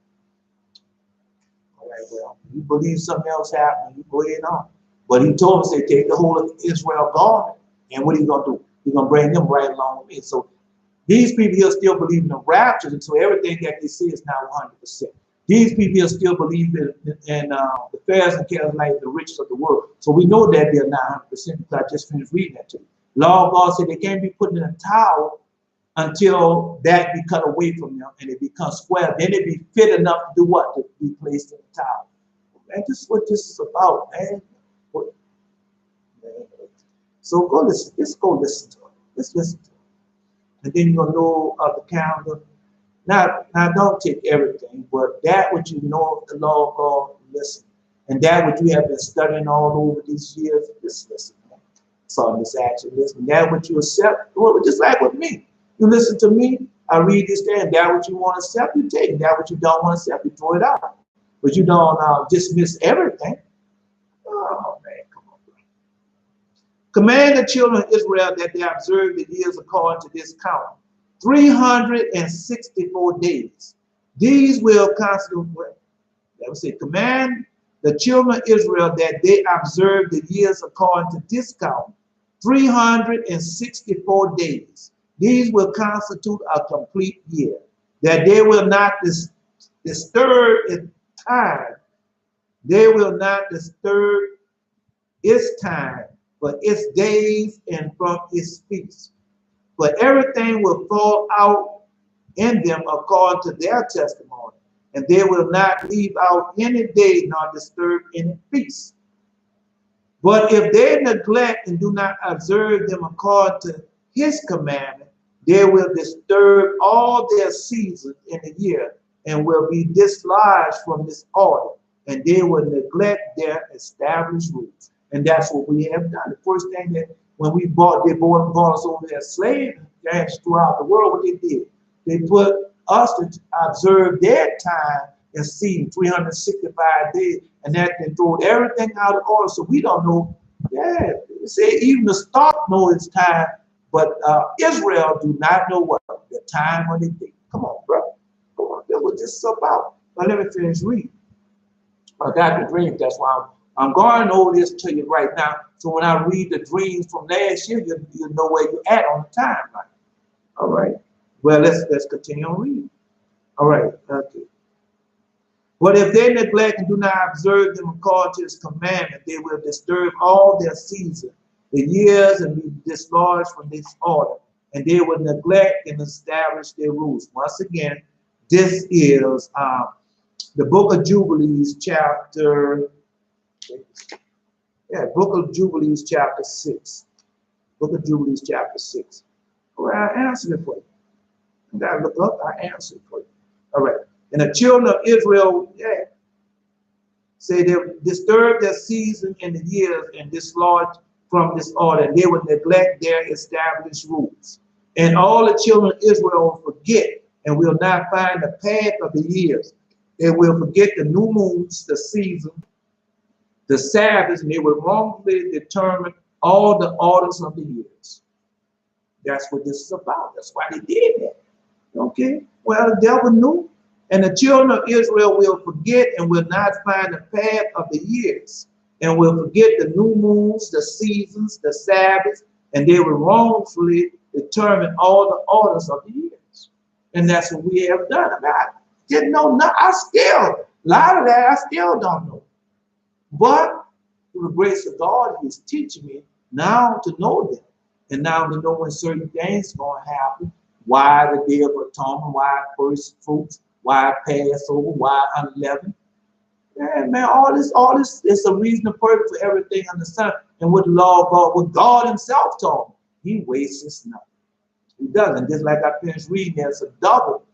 All right, well, you believe something else happened, you go ahead on. But he told us, say, take the whole of Israel garment. And what are you going to do? He's going to bring them right along with me. So these people here still believe in the rapture. And so everything that they see is now 100%. These people here still believe in the fairest and Canaanites, the riches of the world. So we know that they're not 100% because I just finished reading that to you. Law of God said they can't be put in a towel until that be cut away from them and it becomes square. Then it be fit enough to do what? To be placed in the towel. Man, this is what this is about, man. So go listen. Just go listen to it. Just listen to it. And then you're going to know of the calendar. Now don't take everything, but that which you know of the law of God, listen. And that which you have been studying all over these years, just listen, man. So this action, listen. That which you accept, well, just like with me. You listen to me, I read this there, and that which you want to accept, you take. And that which you don't want to accept, you throw it out. But you don't dismiss everything. Oh, man, come on. Command the children of Israel that they observe the years according to this count. 364 days. These will constitute, let me say, command the children of Israel that they observe the years according to this count. 364 days. These will constitute a complete year. That they will not disturb its time. They will not disturb its time, but its days and from its feasts. But everything will fall out in them according to their testimony, and they will not leave out any day nor disturb any feast. But if they neglect and do not observe them according to his commandment, they will disturb all their seasons in a year and will be dislodged from this order, and they will neglect their established rules. And that's what we have done. The first thing that when they brought us over as slaves throughout the world, what they did, they put us to observe their time and season, 365 days, and that they throw everything out of order. So we don't know. Yeah, they say even the stock knows its time, But Israel do not know what? The time or the date. Come on, bro. Come on. That's what this is about. But let me finish reading. I got the dream. That's why I'm going over this to you right now. So when I read the dreams from last year, you know where you're at on the timeline. All right. Well, let's continue on reading. All right. Okay. But if they neglect and do not observe them according to his commandment, they will disturb all their season, the years, and be dislodged from this order. And they will neglect and establish their rules. Once again, this is the book of Jubilees, book of Jubilees, chapter 6. Book of Jubilees, chapter 6. All right, I answered it for you. You gotta look up, I answered it for you. All right. And the children of Israel, say they disturb their season and the years and dislodge from this order, and they will neglect their established rules. And all the children of Israel will forget and will not find the path of the years. They will forget the new moons, the season, the Sabbath, and they will wrongfully determine all the orders of the years. That's what this is about. That's why they did that. Okay? Well, the devil knew. And the children of Israel will forget and will not find the path of the years, and will forget the new moons, the seasons, the Sabbaths, and they will wrongfully determine all the orders of the years. And that's what we have done. I didn't know, a lot of that I still don't know. But through the grace of God, he's teaching me now to know them, and now to know when certain things are going to happen. Why the Day of Atonement, why first fruits, why Passover, why unleavened. Yeah, man, all this is a reason and purpose for everything under the sun. And what the law of God, what God himself told me, he wastes nothing. He doesn't. Just like I finished reading, there's a double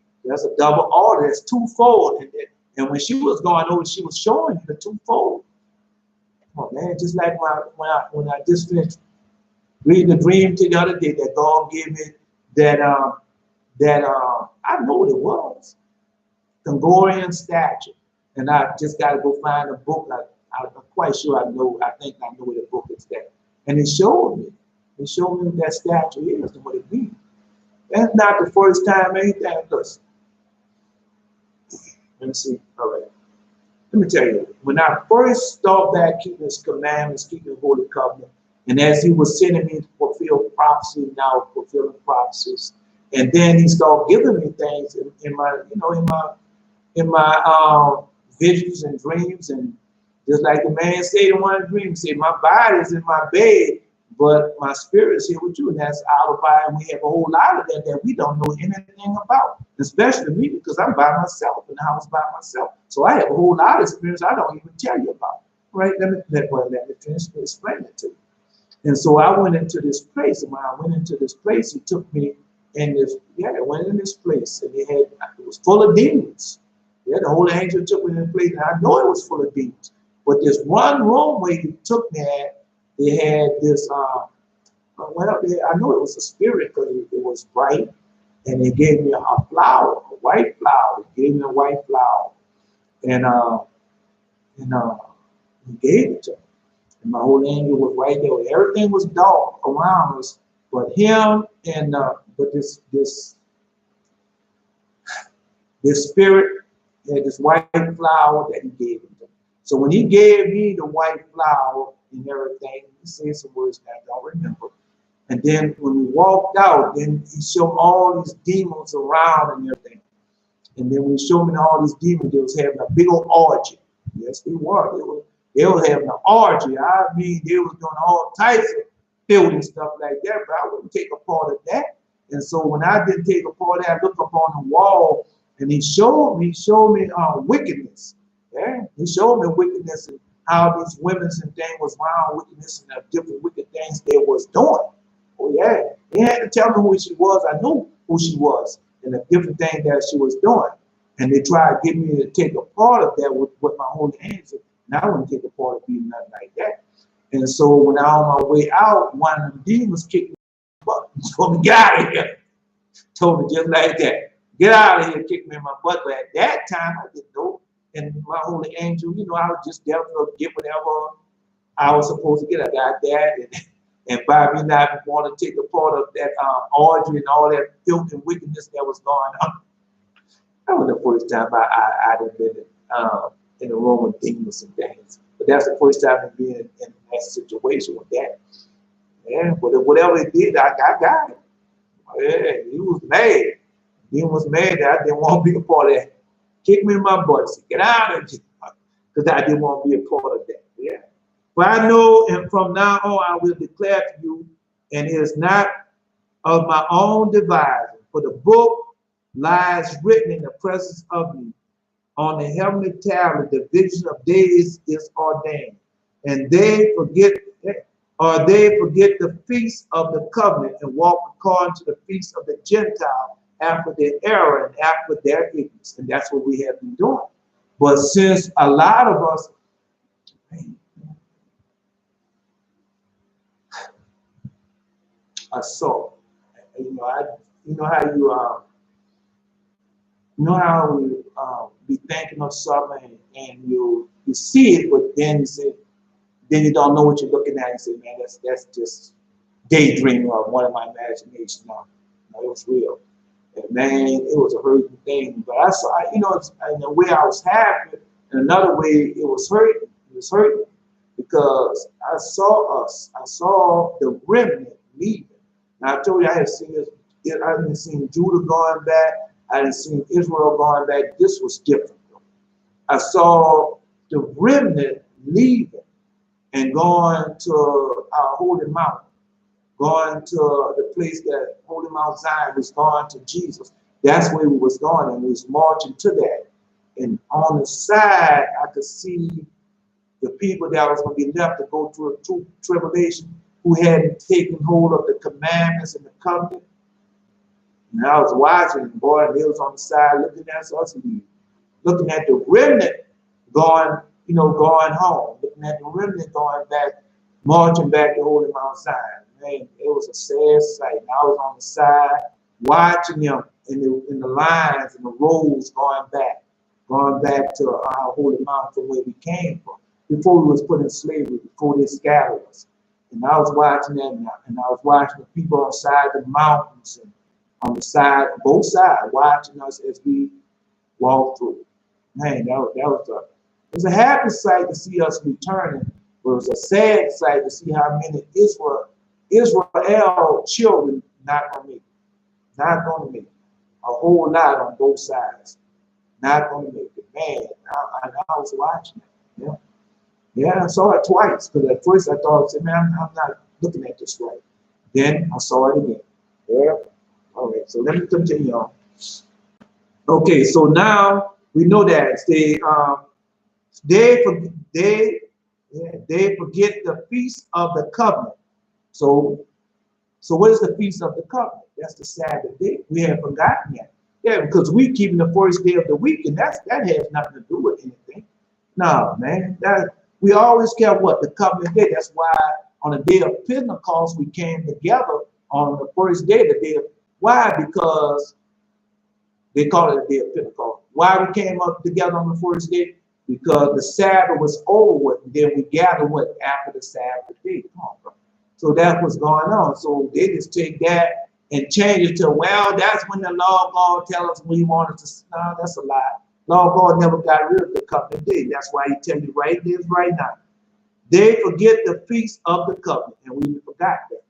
order, there's twofold. And when she was going over, she was showing you the twofold. Oh man, just like when I just finished reading the dream to the other day that God gave me that I know what it was. Congorian stature. And I just got to go find a book. I'm quite sure I think I know what the book is that. And it showed me. It showed me what that stature is and what it means. That's not the first time anything does. Let me see. All right. Let me tell you, when I first started back keeping his commandments, keeping the holy covenant, and as he was sending me to fulfill prophecy, now fulfilling prophecies, and then he started giving me things in my visions and dreams, and just like the man said in one dream, he said, my body is in my bed, but my spirit is here with you, and that's our body, and we have a whole lot of that we don't know anything about, especially me, because I'm by myself, in the house by myself. So I have a whole lot of experience I don't even tell you about. Right? Let me finish explaining it to you. And so I went into this place, and when I went into this place, he took me in this, I went in this place, and it was full of demons. Yeah, the holy angel took me in the place, and I know it was full of demons. But this one room where he took me at, they had this, I know it was a spirit because it was bright, and they gave me a flower, a white flower. They gave me a white flower, and he gave it to me. And my holy angel was right there. Everything was dark around us, but him and but this spirit had this white flower that he gave him. So when he gave me the white flower and everything, he said some words that I don't remember. And then when we walked out, then he showed all these demons around and everything. And then when he showed me all these demons, they was having a big old orgy. Yes, they were. They were having an orgy. I mean, they was doing all types of filthy stuff like that, but I wouldn't take a part of that. And so when I didn't take a part of that, I looked up on the wall, and he showed me wickedness. Yeah, he showed me wickedness and how these women and things was around wickedness and the different wicked things they was doing. Oh yeah, he had to tell me who she was. I knew who she was and the different things that she was doing. And they tried to get me to take a part of that with my holy angel. And I wouldn't take a part of being nothing like that. And so when I on my way out, one of them demons kicked me in my butt. Told me, get out of here. Told me just like that. Get out of here, kicked me in my butt. But at that time, I didn't know. And my holy angel, I was just there to get whatever I was supposed to get. I got that. And by me not want to take a part of that orgy and all that filth and wickedness that was going on. That was the first time I'd been in a room with demons and things. But that's the first time I've been in that situation with that. Yeah, but whatever it did, I got it. Yeah, he was mad. He was mad that I didn't want to be a part of that. Kick me in my butt. Said, get out of here. Because I didn't want to be a part of that. Yeah. But I know, and from now on, I will declare to you, and it is not of my own devising, for the book lies written in the presence of me. On the heavenly tablet, the vision of days is ordained, and they forget the feast of the covenant and walk according to the feast of the Gentile after their error and after their ignorance. And that's what we have been doing. But since a lot of us, I saw, you know how we be thinking of something and you see it, but then you say, then you don't know what you're looking at. You say, man, that's just daydreaming or one of my imagination. No, it was real. And man, it was a hurting thing. But I saw, in a way I was happy, and another way it was hurting. It was hurting because I saw the remnant leaving. Now I told you I had seen this. I hadn't seen Judah going back. I hadn't seen Israel going back. This was different. I saw the remnant leaving and going to our holy mountain, going to the place that Holy Mount Zion was going to Jesus. That's where we was going, and we was marching to that. And on the side, I could see the people that was going to be left to go through a tribulation who hadn't taken hold of the commandments and the covenant. And I was watching, boy, and they was on the side looking at us, looking at the remnant going home, looking at the remnant going back, marching back to Holy Mount Zion. Man, it was a sad sight. And I was on the side watching them in the lines and the rows going back to our holy mountain from where we came from, before we was put in slavery, before they scattered us. And I was watching that, and I was watching the people on the side of the mountains and on the side, both sides, watching us as we walked through. Man, it was a happy sight to see us returning, but it was a sad sight to see how many Israel children not going to make it. A whole lot on both sides, not going to make it. Man, I was watching it. Yeah, I saw it twice, because at first I thought, man, I'm not looking at this right. Then I saw it again. Yeah. All right, so let me continue on. Okay, so now we know that they forget the feast of the covenant. So what is the feast of the covenant? That's the Sabbath day. We haven't forgotten that. Yeah, because we keeping the first day of the week, and that has nothing to do with anything. No, man. We always kept what? The covenant day. That's why on the day of Pentecost we came together on the first day, why? Because they call it the day of Pentecost. Why we came up together on the first day? Because the Sabbath was over with, and then we gathered after the Sabbath day. Come on, bro. So that's what's going on. So they just take that and change it to, well, that's when the law God tell us we wanted to. No, that's a lie. Law God never got rid of the covenant day. That's why he tell you right there, right now. They forget the feast of the covenant, and we forgot that.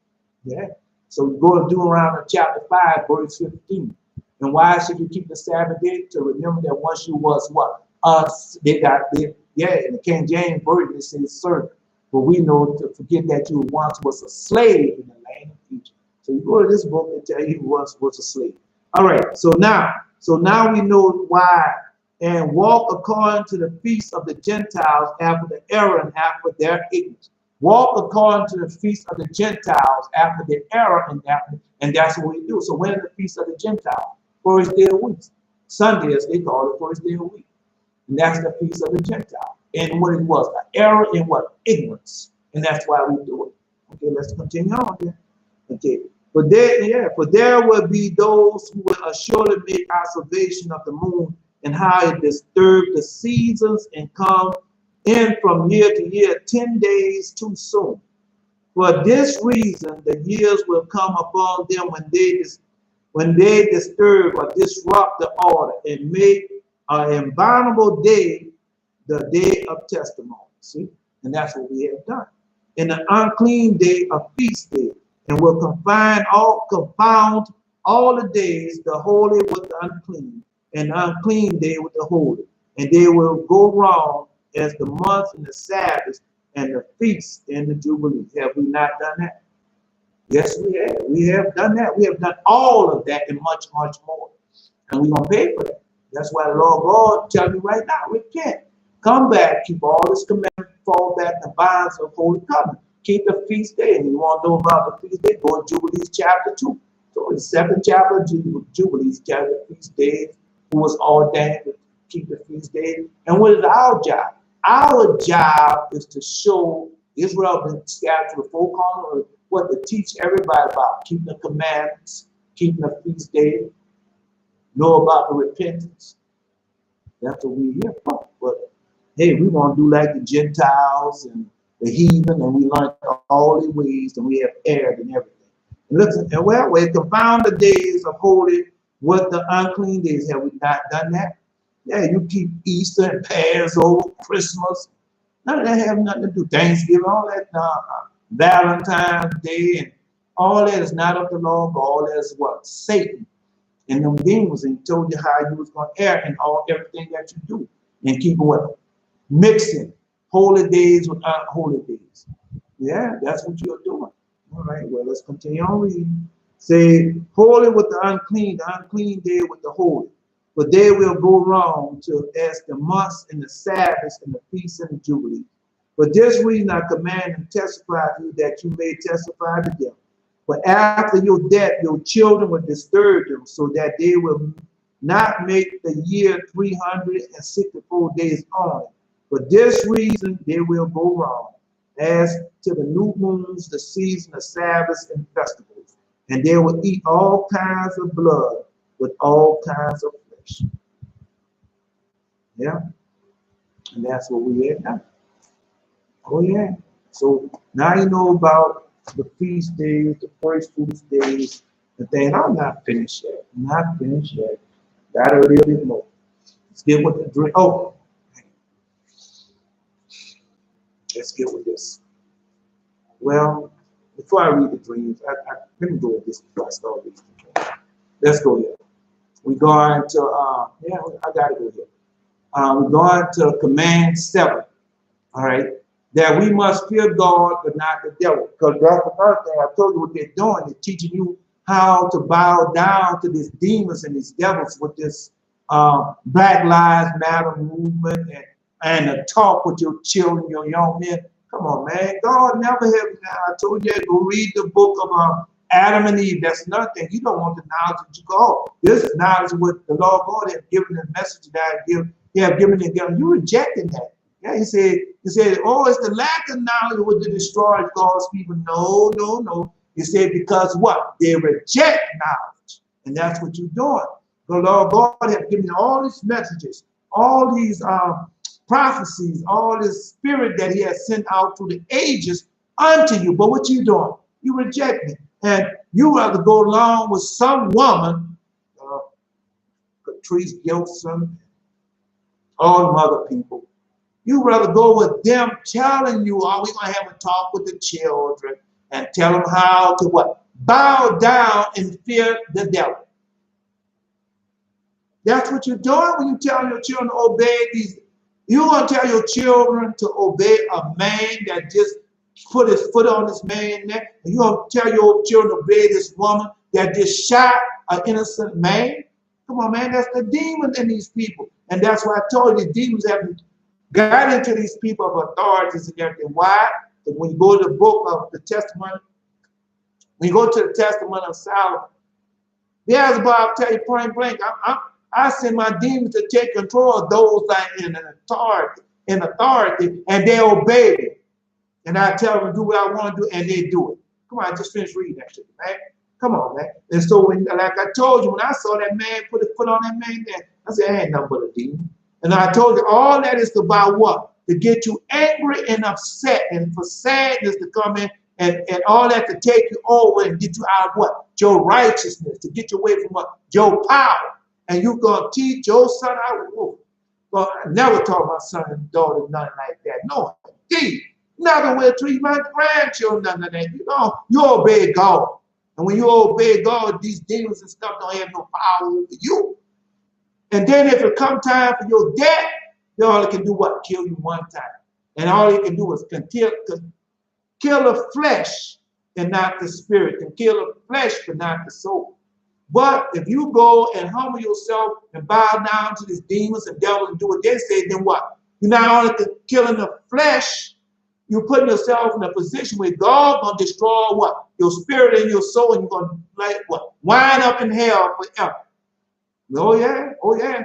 Yeah. So we go to Deuteronomy chapter 5, verse 15. And why should you keep the Sabbath day? To remember that once you was what? In the King James Version it says servant. But we know to forget that you once was a slave in the land of Egypt. So you go to this book and tell you once was a slave. All right, so now we know why. And walk according to the feast of the Gentiles after the error and after their ignorance. Walk according to the feast of the Gentiles after the error and that's what we do. So when is the feast of the Gentiles? First day of the week. Sunday, as they call it, first day of the week. And that's the feast of the Gentile. And what it was, an error in what? Ignorance. And that's why we do it. Okay, let's continue on here. Okay. For there will be those who will surely make observation of the moon and how it disturbs the seasons and come in from year to year 10 days too soon. For this reason, the years will come upon them when they disturb or disrupt the order and make an abominable day the day of testimony. See? And that's what we have done. In the unclean day, a feast day, and will confound all the days, the holy with the unclean, and the unclean day with the holy. And they will go wrong as the months and the Sabbaths and the feasts and the Jubilees. Have we not done that? Yes, we have. We have done that. We have done all of that and much, much more. And we're going to pay for that. That's why the Lord God tells me right now, repent. Come back, keep all this commandment, fall back in the bonds of holy covenant. Keep the feast day. And you want to know about the feast day? Go to Jubilees chapter 2. So in the 2nd chapter of Jubilees, chapter feast days, who was ordained to keep the feast days. And what is our job? Our job is to show Israel been scattered to the 4 corners, what to teach everybody about keeping the commandments, keeping the feast days, know about the repentance. That's what we're here for. But hey, we want to do like the Gentiles and the heathen, and we learn all the ways, and we have erred and everything. And listen, and well, we confound the days of holy with the unclean days. Have we not done that? Yeah, you keep Easter and Passover, Christmas. None of that have nothing to do. Thanksgiving, all that, Valentine's Day, and all that is not of the Lord. All that is what? Satan and them demons. And he told you how you was going to err in everything that you do. And keep what? Mixing holy days with unholy days. Yeah, that's what you're doing. All right, well, let's continue on reading. Say, holy with the unclean day with the holy. But they will go wrong to as the months and the Sabbaths and the feasts and the Jubilees. For this reason I command and testify to you that you may testify to them. But after your death, your children will disturb them, so that they will not make the year 364 days only. For this reason they will go wrong, as to the new moons, the season, the Sabbaths, and festivals. And they will eat all kinds of blood with all kinds of flesh. Yeah. And that's what we had done. Oh, yeah. So now you know about the feast days, the first fruits days, the thing. I'm not finished yet. I'm not finished yet. Got a little bit more. Let's get with the drink. Oh, let's get with this. Well, before I read the dreams, let me go with this before I start reading. Let's go here. We're going to, yeah, I got to go here. We're going to command 7. All right. That we must fear God, but not the devil. Because that's the first thing I told you what they're doing. They're teaching you how to bow down to these demons and these devils with this Black Lives Matter movement and to talk with your children, your young men. Come on, man. God never had. I told you, go read the book of Adam and Eve. That's nothing. You don't want the knowledge of God. This is knowledge of what the Lord God has given, the message that He have given to them. You rejecting that. Yeah, he said, oh, it's the lack of knowledge what destroys God's people. No, no, no. He said, because what? They reject knowledge. And that's what you're doing. The Lord God has given you all these messages, all these prophecies, all this spirit that he has sent out through the ages unto you. But what you doing? You reject it. And you rather go along with some woman, Patrice Gilson, all them other people. You rather go with them telling you, oh, we're going to have a talk with the children and tell them how to what? Bow down and fear the devil. That's what you're doing when you tell your children to obey these. You're going to tell your children to obey a man that just put his foot on this man's neck. And you're going to tell your children to obey this woman that just shot an innocent man. Come on, man, that's the demon in these people. And that's why I told you the demons haven't got into these people of authorities and everything. Why? Because when you go to the book of the testimony, when you go to the testimony of Solomon, there's about, I'll tell you point blank, I send my demons to take control of those that are in authority, and they obey me. And I tell them to do what I want to do, and they do it. Come on, I just finished reading that shit, man. Come on, man. And so, like I told you, when I saw that man put his foot on that man there, I said, I ain't nothing but a demon. And I told you, all that is about what? To get you angry and upset, and for sadness to come in and all that to take you over and get you out of what? Your righteousness, to get you away from what? Your power. And you're going to teach your son out. Well, I never taught my son and daughter nothing like that. No, indeed. Never will treat my grandchildren nothing like that. You know, you obey God. And when you obey God, these demons and stuff don't have no power over you. And then if it come time for your death, then all it can do what? Kill you one time. And all it can do is kill the flesh and not the spirit. And kill the flesh but not the soul. But if you go and humble yourself and bow down to these demons and devils and do what they say, then what? You're not only killing the flesh, you're putting yourself in a position where God gonna destroy what? Your spirit and your soul, and you're gonna like what? Wind up in hell forever. Oh yeah, oh yeah,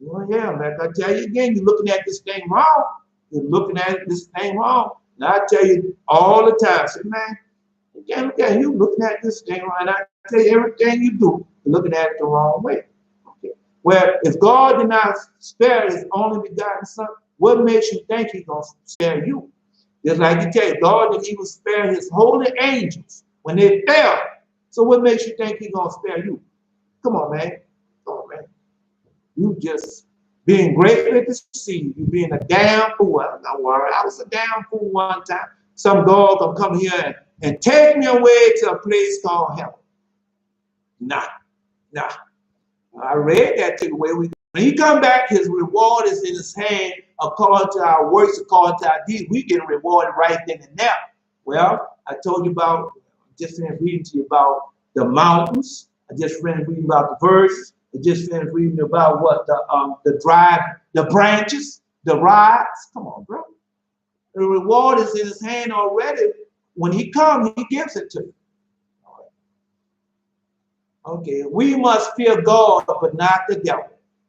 oh yeah. Like I tell you again, you're looking at this thing wrong. You're looking at this thing wrong. And I tell you all the time, say, man, again, look at you looking at this thing wrong. And I tell you everything you do, you're looking at it the wrong way. Okay. Well, if God did not spare his only begotten son, what makes you think he's gonna spare you? Just like you tell you, God didn't even spare his holy angels when they fell. So what makes you think he's gonna spare you? Come on, man. Come on, man. You just being greatly deceived. You being a damn fool. Don't worry, I was a damn fool one time. Some dog gonna come here and take me away to a place called heaven. Nah. I read that to the way we. When he come back, his reward is in his hand according to our works, according to our deeds. We get rewarded right then and there. Well, I told you about, just finished reading to you about the mountains. I just finished reading about the birds. I just finished reading about what the branches, the rods. Come on, bro. The reward is in his hand already. When he comes, he gives it to you. Okay, we must fear God, but not the devil.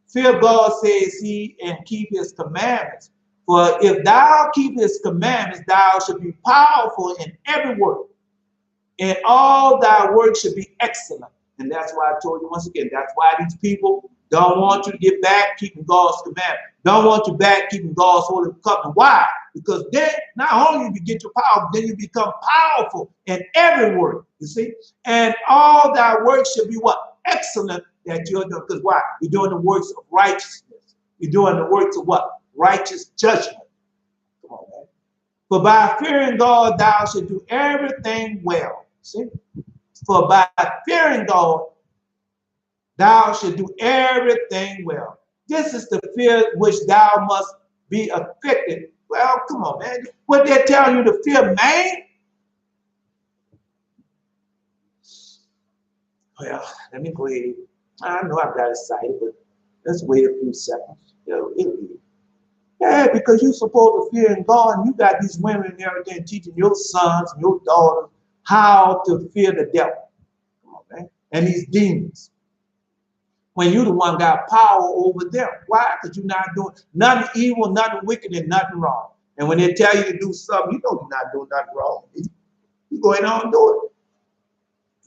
Fear God, says he, and keep his commandments. For if thou keep his commandments, thou shalt be powerful in every work, and all thy work should be excellent. And that's why I told you once again, that's why these people don't want you to get back keeping God's commandments. Don't want you back keeping God's holy covenant. Why? Because then not only you get your power, then you become powerful in every work. You see? And all thy work should be what? Excellent that you're doing. Because why? You're doing the works of righteousness. You're doing the works of what? Righteous judgment. Come on, man. For by fearing God, thou shalt do everything well. See? For by fearing God, thou shalt do everything well. This is the fear which thou must be afflicted. Well, come on, man. What they're telling you to fear, man? Well, let me go ahead. I know I got excited, but let's wait a few seconds. Yeah, because you're supposed to fear in God, and you got these women and everything teaching your sons and your daughters how to fear the devil. Come on, man. And these demons. When you the one got power over them. Why? Because you're not doing nothing evil, nothing wicked, and nothing wrong. And when they tell you to do something, you know you're not doing nothing wrong. You go in on and do it.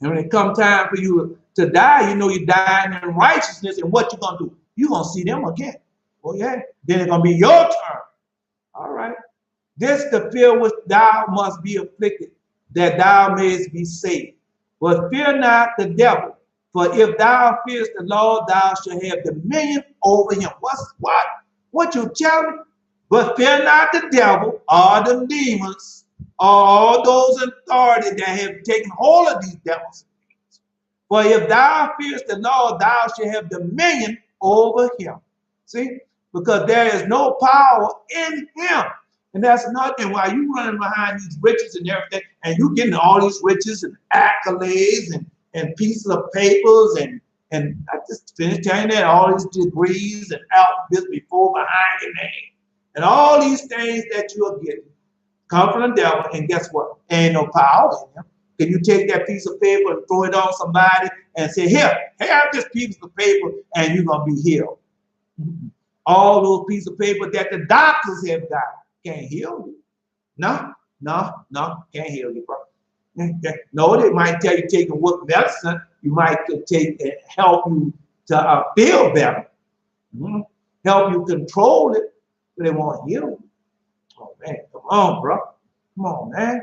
And when it comes time for you to die, you know you're dying in righteousness. And what you going to do? You're going to see them again. Oh, yeah. Then it's going to be your turn. All right. This the fear which thou must be afflicted, that thou mayest be saved. But fear not the devil. For if thou fearest the Lord, thou shalt have dominion over him. What? What you telling me? But fear not the devil, or the demons, or all those authorities that have taken hold of these devils. For if thou fearest the Lord, thou shalt have dominion over him. See? Because there is no power in him. And that's nothing. While you running behind these riches and everything, and you getting all these riches and accolades and pieces of papers, and I just finished telling you that, all these degrees and alphabets before, behind your name, and all these things that you are getting come from the devil, and guess what? Ain't no power in him. Can you take that piece of paper and throw it on somebody and say, here, have this piece of paper, and you're going to be healed? All those pieces of paper that the doctors have got can't heal you. No, can't heal you, bro. No, they might tell you taking what medicine you might take and help you to feel better, help you control it, but they won't heal you. Oh man, come on, bro, come on, man.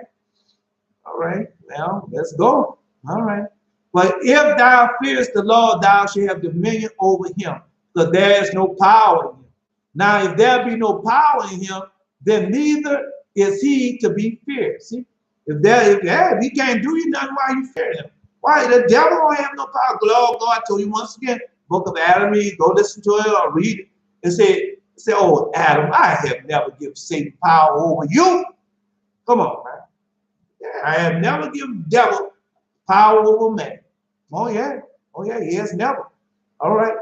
All right. Well, let's go. All right. But if thou fearest the Lord, thou shalt have dominion over him, because there is no power in him. Now, if there be no power in him, then neither is he to be feared. See, if he can't do you nothing, why you fear him? Why the devil don't have no power? Lord God told you once again, Book of Adam, go listen to it or read it, and say, oh Adam, I have never given Satan power over you. Come on, man. Yeah, I have never given devil power over man. Oh yeah, he has never. All right.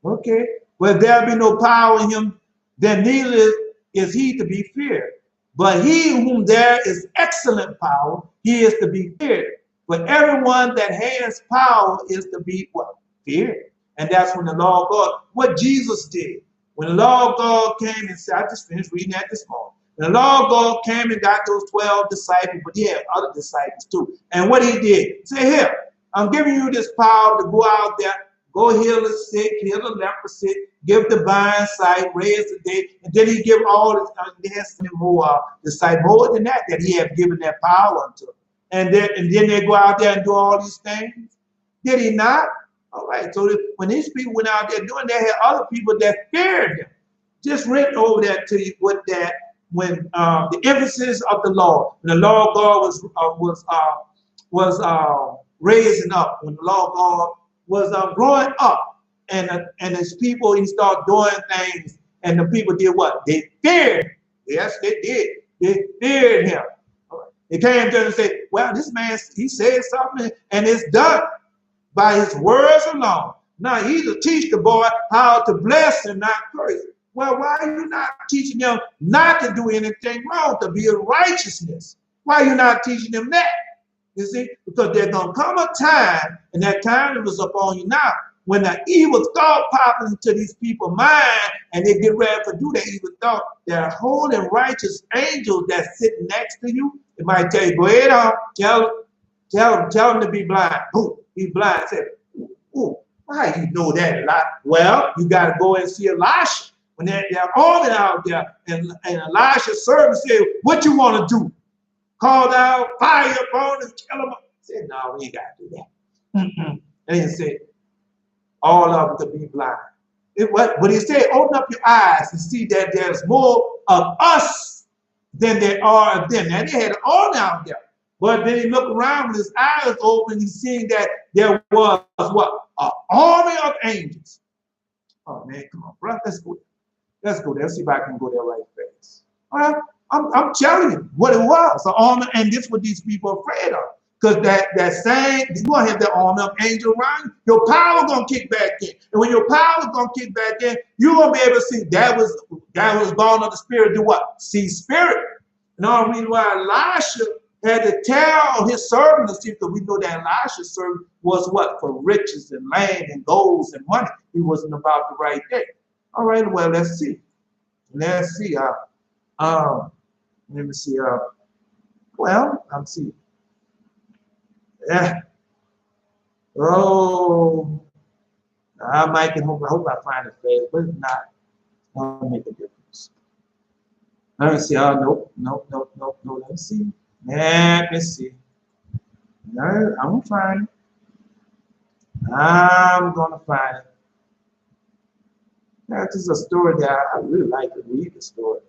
Okay. Well, there be no power in him, then neither is he to be feared. But he whom there is excellent power, he is to be feared. But everyone that has power is to be what? Feared. And that's when the Lord God, what Jesus did. When the Lord God came and said, I just finished reading that this morning. When the Lord God came and got those 12 disciples, but he had other disciples too. And what he did, say, here, I'm giving you this power to go out there, go heal the sick, heal the leprosy, give the blind sight, raise the dead. And then he give all the more disciples, more than that he had given that power unto. And then they go out there and do all these things. Did he not? All right. So when these people went out there doing, they had other people that feared them. Just written over that to you with that when the emphasis of the Lord, when the Lord God was raising up, when the Lord God was growing up, and his people, he started doing things, and the people did what? They feared him. Yes, they did. They feared him. They came to him and said, well, this man, he said something, and it's done by his words alone. Now, he's to teach the boy how to bless and not curse. Well, why are you not teaching them not to do anything wrong, to be in righteousness? Why are you not teaching them that? You see, because there's going to come a time, and that time is upon you now, when the evil thought pops into these people's mind, and they get ready to do that evil thought. There are holy and righteous angels that sit next to you. They might tell you, go ahead on, tell them to be blind. Boom, be blind. Say, ooh, why you know that a lot? Well, you got to go and see Elisha. When they're army out there, and Elisha's servant said, what you want to do? Call down fire upon them, kill them. Said, no, we ain't got to do that. And he said, all of them to be blind. But he said, open up your eyes and see that there's more of us than there are of them. Now, they had an army out there. But then he looked around with his eyes open, he's seeing that there was what? An army of angels. Oh, man, come on, bro. Let's go. Let's go there. Let's see if I can go there right fast. Well, I'm telling you what it was, an army, and this is what these people are afraid of. Because that same, you're going to have that army of angels around you, your power going to kick back in. And when your power is going to kick back in, you're going to be able to see that was born of the spirit, do what? See spirit. And all the reason why Elisha had to tell his servant to see, because we know that Elisha's servant was what? For riches and land and golds and money. He wasn't about the right thing. All right, well, let's see. Let's see. Let me see. Well, I'm seeing. Yeah. Oh, I hope I find it fast, but if not, it'll make a difference. Let me see. Oh, nope. Let me see. Let me see. No, I'm gonna find it. I'm gonna find it. That's just a story that I really like to read the story.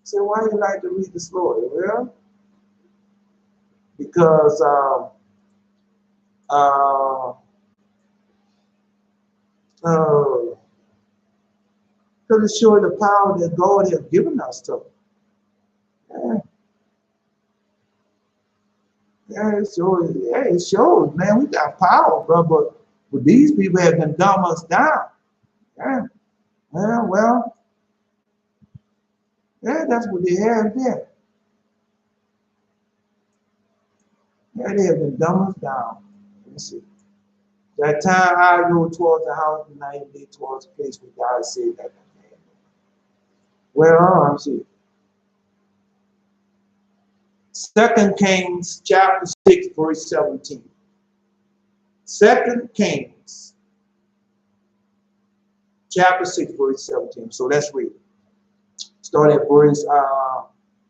So why do you like to read the story? Well, because it shows the power that God has given us to. Yeah, it shows, man, we got power, bro, but these people have been dumb us down. Yeah. Well, yeah, that's what they have there. Yeah, they have been dumb us down. Let me see. That time I go towards the house, and I be towards the place where God said that. Well, I'm see. 2 Kings chapter 6, verse 17. 2 Kings chapter 6, verse 17. So let's read. Start at verse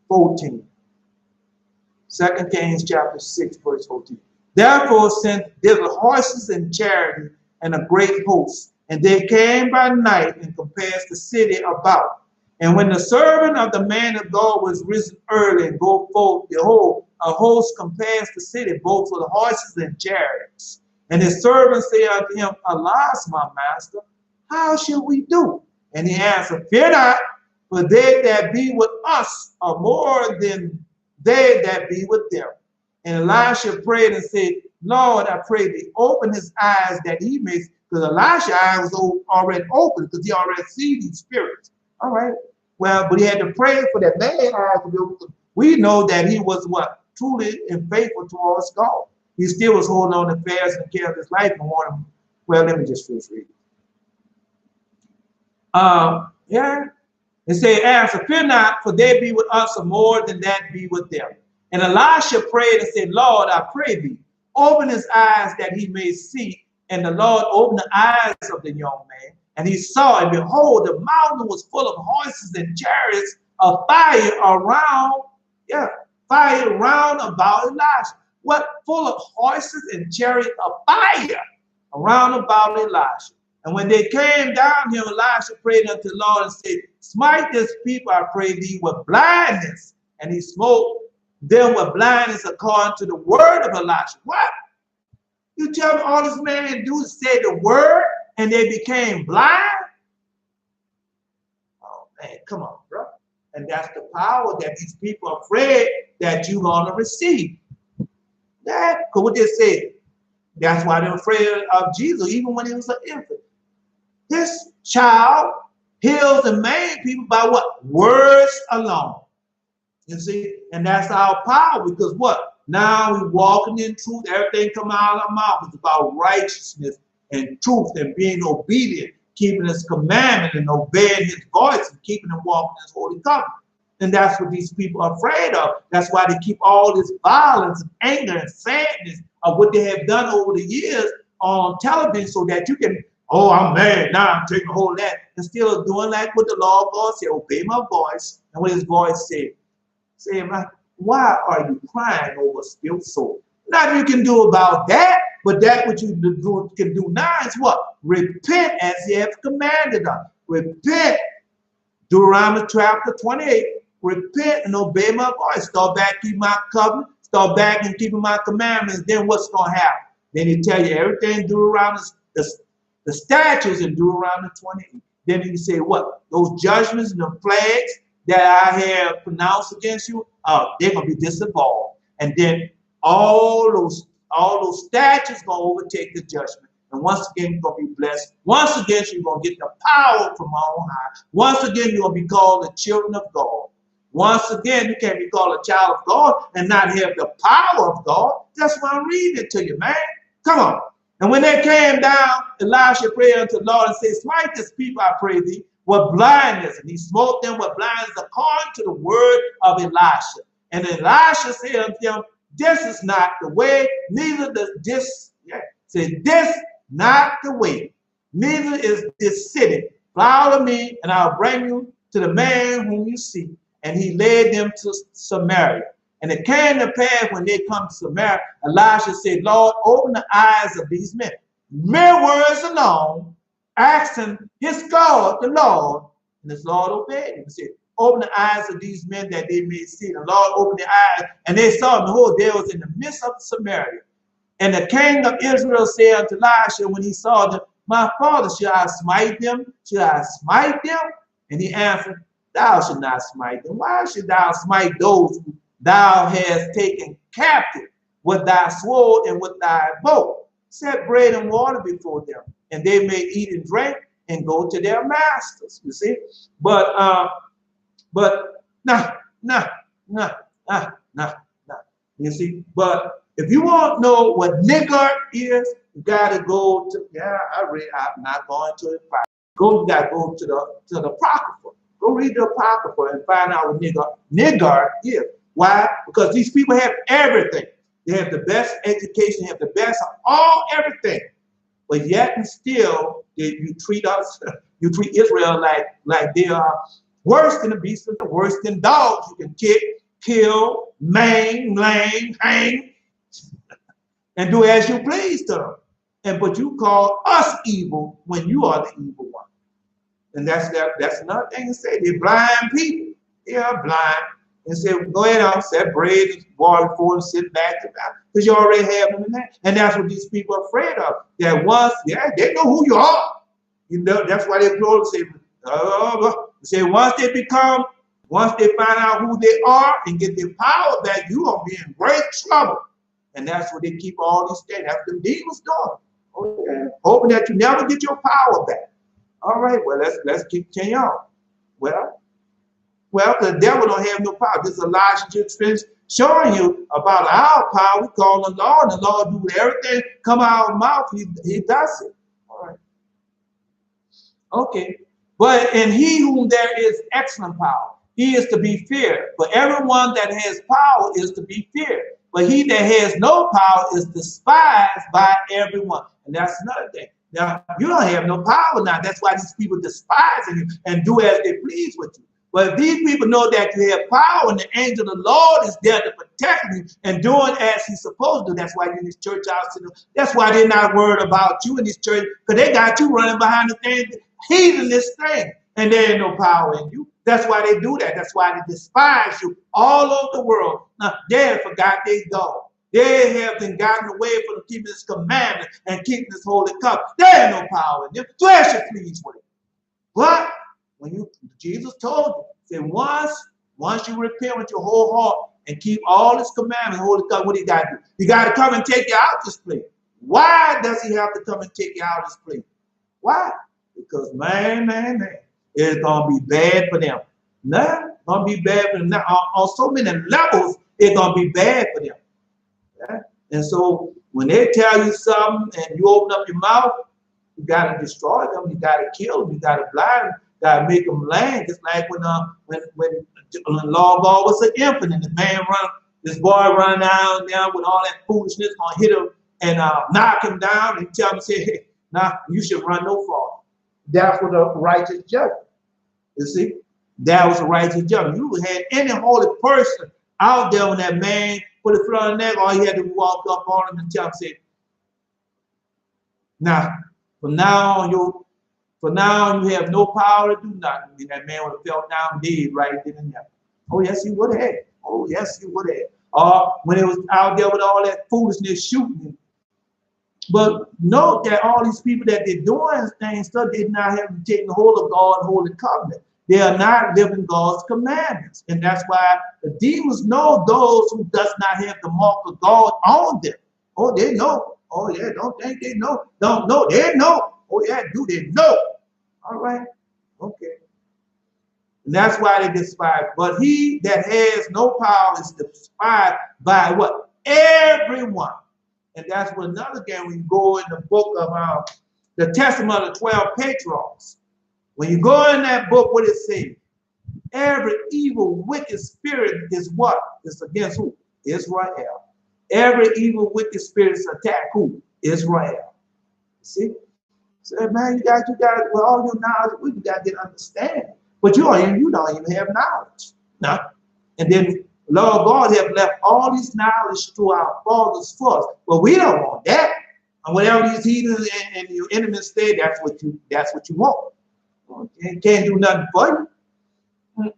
14. 2 Kings chapter 6, verse 14. Therefore sent thither horses and chariots and a great host, and they came by night and compassed the city about. And when the servant of the man of God was risen early and go forth, behold, a host compassed the city, both with horses and chariots. And his servant said unto him, Alas, my master, how shall we do? And he answered, Fear not, for they that be with us are more than they that be with them. And Elisha prayed and said, Lord, I pray thee, open his eyes that he may, because Elisha's eyes was already open, because he already see these spirits. All right. Well, but he had to pray for that man's eyes to be open. We know that he was what? Truly and faithful towards God. He still was holding on to affairs and care of his life and wanted him. Well, let me just finish reading. Yeah. It said, Answer, fear not, for they be with us or more than that be with them. And Elisha prayed and said, Lord, I pray thee, open his eyes that he may see. And the Lord opened the eyes of the young man. And he saw, and behold, the mountain was full of horses and chariots of fire around, fire round about Elisha. What? Full of horses and chariots of fire around about Elisha. And when they came down here, Elisha prayed unto the Lord and said, Smite this people, I pray thee, with blindness. And he smote them with blindness according to the word of Elisha. What? You tell me all this man do is say the word and they became blind? Oh, man, come on, bro. And that's the power that these people are afraid that you're going to receive. That, because what they say, that's why they're afraid of Jesus, even when he was an infant. This child heals and made people by what? Words alone. You see? And that's our power, because what? Now we're walking in truth. Everything come out of our mouth. It's about righteousness and truth and being obedient, keeping his commandment and obeying his voice and keeping and walking his holy covenant. And that's what these people are afraid of. That's why they keep all this violence and anger and sadness of what they have done over the years on television, so that you can, oh, I'm mad, now I'm taking a hold of that. Instead of doing like what the Lord God said, obey my voice. And what his voice said, say, why are you crying over spilled soul? Nothing you can do about that, but that what you can do now is what? Repent as he has commanded us. Repent. Deuteronomy chapter 28. Repent and obey my voice. Start back keeping my covenant. Start back and keeping my commandments. Then what's going to happen? Then he tell you everything Deuteronomy, the statutes in Deuteronomy 28. Then he say what? Those judgments and the plagues that I have pronounced against you, they're going to be disavowed. And then all those statutes going to overtake the judgment. And once again, you're going to be blessed. Once again, you're going to get the power from on high. Once again, you're going to be called the children of God. Once again, you can't be called a child of God and not have the power of God. That's why I'm reading it to you, man. Come on. And when they came down, Elisha prayed unto the Lord and said, Smite this people, I pray thee, with blindness. And he smote them with blindness according to the word of Elisha. And Elisha said unto them, This is not the way, neither does this, this not the way, neither is this city. Follow me, and I'll bring you to the man whom you see. And he led them to Samaria. And it came to pass when they come to Samaria, Elisha said, Lord, open the eyes of these men. Mere words alone, asking his God, the Lord, and his Lord obeyed him. He said, open the eyes of these men that they may see. The Lord opened their eyes, and they saw, and behold, there was in the midst of Samaria. And the king of Israel said unto Elisha, when he saw them, My father, should I smite them? Should I smite them? And he answered, Thou should not smite them. Why should thou smite those who thou hast taken captive with thy sword and with thy bow? Set bread and water before them, and they may eat and drink and go to their masters. You see? But nah. You see? But if you want to know what nigger is, you gotta go to, I'm not going to it. You gotta go to the Apocrypha. Go read the Apocrypha and find out what nigger is. Why? Because these people have everything. They have the best education, they have the best of everything. But yet and still, you treat us, you treat Israel like they are worse than the beasts, worse than dogs. You can kick, kill, maim, lame, hang, and do as you please to them. But you call us evil when you are the evil one. And that's another thing to say. They're blind people. They are blind. And say, go ahead on, set bread and water for and sit back to that. Because you already have them in that. And that's what these people are afraid of. That once, they know who you are. You know, that's why they close say, once they find out who they are and get their power back, you are be in great trouble. And that's what they keep all these things. That's what the demons doing. Oh, yeah. Hoping that you never get your power back. All right, well, let's continue on. Well, the devil don't have no power. This is Elijah just finished showing you about our power. We call the Lord, and the Lord do everything come out of our mouth. He does it. All right. Okay. But in he whom there is excellent power, he is to be feared. For everyone that has power is to be feared. But he that has no power is despised by everyone. And that's another thing. Now, you don't have no power now. That's why these people despise you and do as they please with you. But if these people know that you have power and the angel of the Lord is there to protect you and doing as he's supposed to, that's why you're in this church house. That's why they're not worried about you in this church, because they got you running behind the thing, healing this thing, and there ain't no power in you. That's why they do that. That's why they despise you all over the world. Now, they have forgot their God. They have been gotten away from keeping his commandments and keeping his holy cup. There ain't no power in them. So as you please with it. But when Jesus told you, say once you repent with your whole heart and keep all his commandments, holy cup, what do you got to do? You got to come and take you out this place. Why does he have to come and take you out this place? Why? Because man, it's going to be bad for them. Nah, it's going to be bad for them. Now, on so many levels, it's going to be bad for them. Yeah? And so when they tell you something and you open up your mouth, you got to destroy them. You got to kill them. You got to blind them. You got to make them lame. Just like when Lord God was an infant and this boy running down with all that foolishness, going to hit him and knock him down and tell him, say, hey, nah, you should run no far. That's what a righteous judgment. You see, that was a righteous judgment. You had any holy person out there when that man put his foot on the neck, all he had to walk up on him and tell him, say, now, from now on you have no power to do nothing. And that man would have fell down dead right then and there. Oh, yes, he would have. Oh, yes, he would have. When it was out there with all that foolishness shooting him. But note that all these people that they're doing things, they're not having taken hold of God's holy covenant. They are not living God's commandments. And that's why the demons know those who does not have the mark of God on them. Oh, they know. Oh, yeah, don't think they know. Don't know. They know. Oh, yeah, do they know? All right. Okay. And that's why they despise. But he that has no power is despised by what? Everyone. And that's what another again, when you go in the book of the Testament of the 12 Patriarchs. When you go in that book, what it says? Every evil, wicked spirit is what? It's against who? Israel. Every evil, wicked spirit is attack who? Israel. See? So, man, you got with all your knowledge, you got to get understanding. But you don't even have knowledge. No. And then Lord God have left all this knowledge to our fathers for us. But we don't want that. And whatever these heathens and your enemies say, that's what you want. You can't do nothing for you.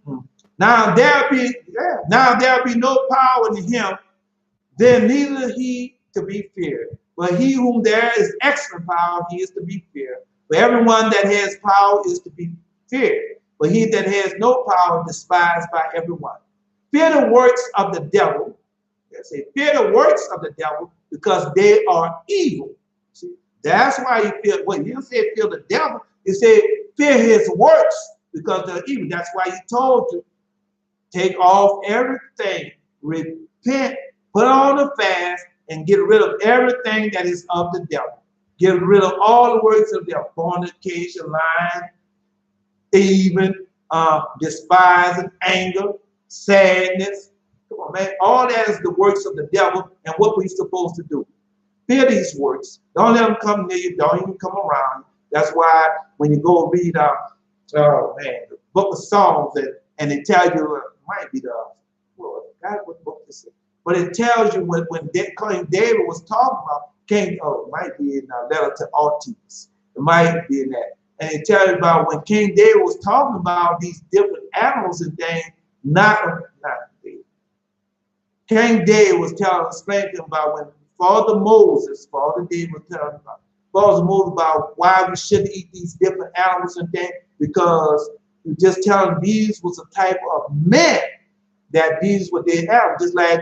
Now there'll be no power in him, then neither he to be feared. But he whom there is excellent power, he is to be feared. For everyone that has power is to be feared. But he that has no power despised by everyone. Fear the works of the devil. Say, fear the works of the devil because they are evil. See, that's why you fear. Well, you didn't say fear the devil. You say fear his works because they're evil. That's why he told you, take off everything, repent, put on a fast, and get rid of everything that is of the devil. Get rid of all the works of the devil. Fornication, lying, thieving, despising, anger, sadness. Come on, man. All that is the works of the devil and what we're supposed to do. Fear these works. Don't let them come near you. Don't even come around. That's why when you go read the book of Psalms and they tell you, it might be the forgot what book this is. But it tells you when King David was talking about King, it might be in a letter to Ortiz. It might be in that. And it tells you about when King David was talking about these different animals and things, not David. King David was explaining about when Father David was telling about Father Moses about why we shouldn't eat these different animals and things, because he was just telling these was a type of men that these were their animals. Just like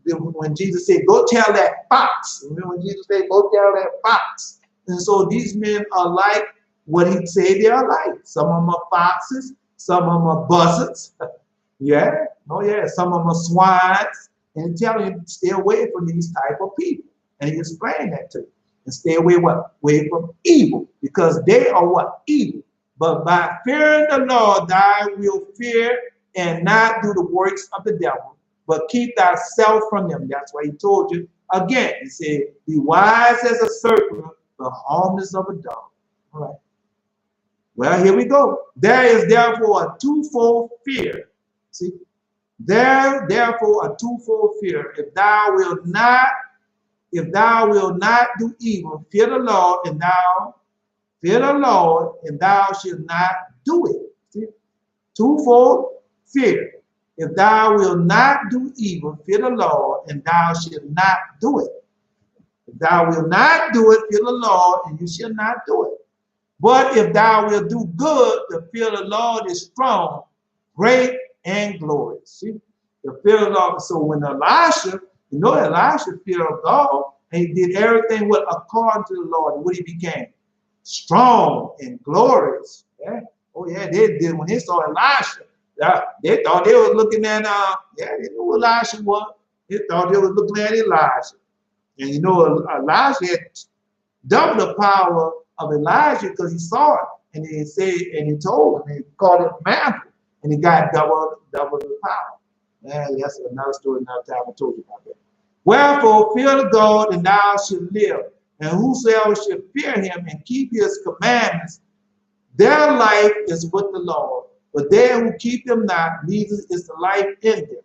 when Jesus said, go tell that fox. Remember when Jesus said, go tell that fox. And so these men are like what he said they are like. Some of them are foxes, some of them are buzzards. Yeah, oh yeah, some of them are swines. And telling you stay away from these type of people. And he explained that to you. And stay away what? Away from evil. Because they are what? Evil. But by fearing the Lord, thou wilt fear and not do the works of the devil, but keep thyself from them. That's why he told you again. He said, be wise as a serpent, but harmless of a dove. All right. Well, here we go. There is therefore a twofold fear. See? Therefore a twofold fear. If thou wilt not do evil, fear the Lord, and thou shalt not do it. See? Twofold fear. If thou wilt not do evil, fear the Lord, and thou shalt not do it. If thou wilt not do it, fear the Lord, and you shall not do it. But if thou wilt do good, the fear of the Lord is strong, great, and glorious. See? The fear of the Lord. So when Elisha feared of God, and he did everything according to the Lord, and what he became? Strong and glorious. Yeah. Oh yeah, they did when they saw Elisha. They thought they were looking at they knew who Elisha was. They thought they were looking at Elijah. And you know, Elijah had double the power of Elijah because he saw it. And he said, and he told him, and he called it mantle, and he got double the power. Man, that's another story, another time I told you about that. Wherefore, fear the God, and thou shalt live. And whosoever shall fear him and keep his commandments, their life is with the Lord. But they who keep them not, neither is the life in them.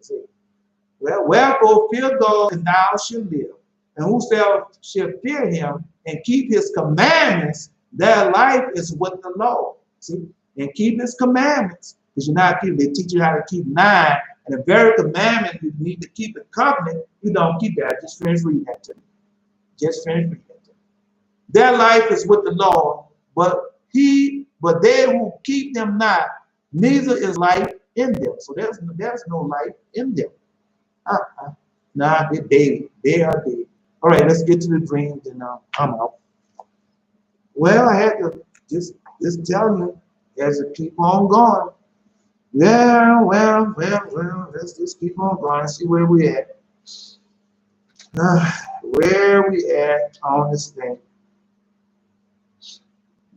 See? Well, wherefore, fear God, and thou shalt live. And whosoever shall fear him and keep his commandments, their life is with the Lord. See? And keep his commandments. Because you're not keeping, they teach you how to keep 9. And the very commandment you need to keep in covenant, you don't keep that. Just finish reading that to me. Just finish reading that to me. Their life is with the Lord, but they who keep them not, neither is life in them. So there's no life in them. Nah, they are dead. All right, let's get to the dreams, and I'm out. Well, I had to just tell you as it keep on going. Yeah, well, let's just keep on going and see where we at. Where we at on this thing.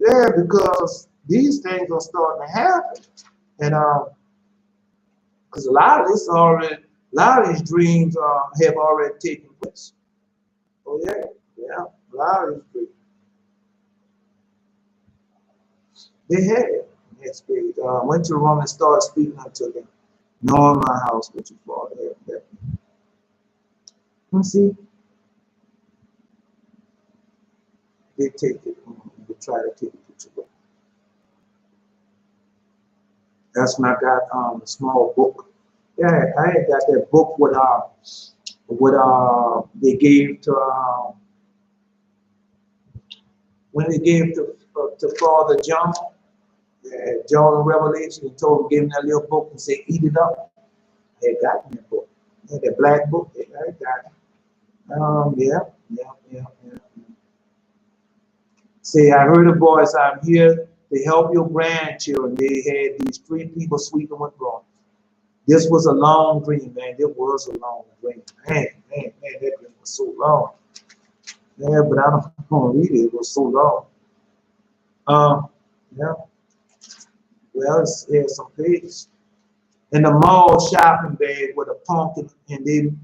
Yeah, because these things are starting to happen. And because a lot of these dreams have already taken place. Oh yeah, a lot of these dreams. They have. Next page. Went to Rome and started speaking unto them. Know in my house what you father have. See, they take it. They try to take it away. That's when I got a small book. Yeah, I had got that book with they gave to when they gave to Father John. John in Revelation, he told him, gave him that little book and said, eat it up. I had gotten that book. I had that black book. I had got it. Yeah. Say, I heard a voice, I'm here to help your grandchildren. They had these 3 people sweeping with brooms. This was a long dream, man. It was a long dream. Man, that dream was so long. Yeah, but I don't want to read it. It was so long. Yeah. Well, it's some pages. In the mall shopping bag with a pumpkin, and then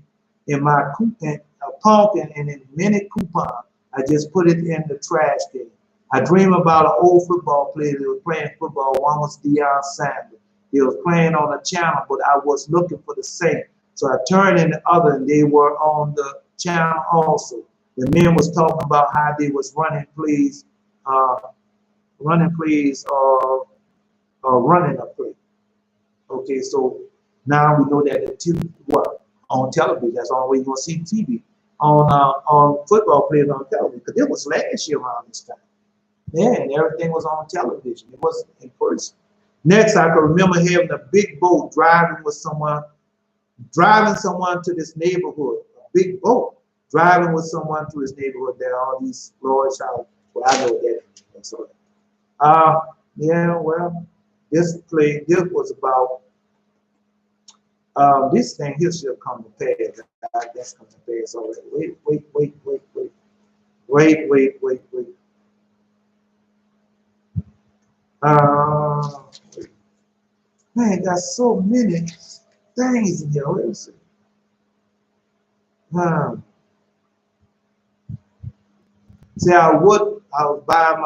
in my coupon, a pumpkin, and in many coupons, I just put it in the trash can. I dream about an old football player that was playing football. One was Deion Sanders. They was playing on a channel, but I was looking for the same. So I turned in the other, and they were on the channel also. The men was talking about how they was running plays, running plays, running a play. Okay, so now we know that the TV, what, on television, that's the only way you're gonna see TV on football players on television, because it was last year around this time. Yeah, and everything was on television. It wasn't in person. Next, I can remember having a big boat driving someone to this neighborhood. A big boat driving with someone to his neighborhood. There are all these large houses. Well, I know that. That's all right. Yeah, well, this was about this thing here should come to pass. That's come to pass already. Wait. Man, got so many things in here. Let's see. See, I was by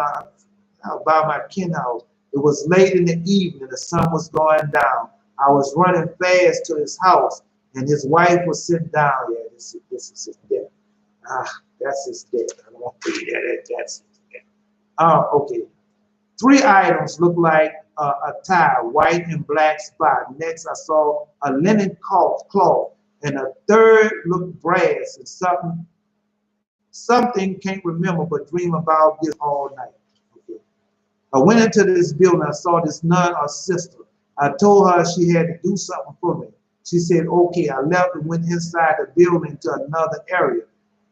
my kin house. It was late in the evening. The sun was going down. I was running fast to his house, and his wife was sitting down. Yeah, this is his death. That's his death. I don't want to read that. That's his death. Okay. 3 items looked like a tie, white and black spot. Next, I saw a linen cloth, and a third looked brass, and something can't remember, but dream about this all night. Okay. I went into this building. I saw this nun or sister. I told her she had to do something for me. She said, okay. I left and went inside the building to another area.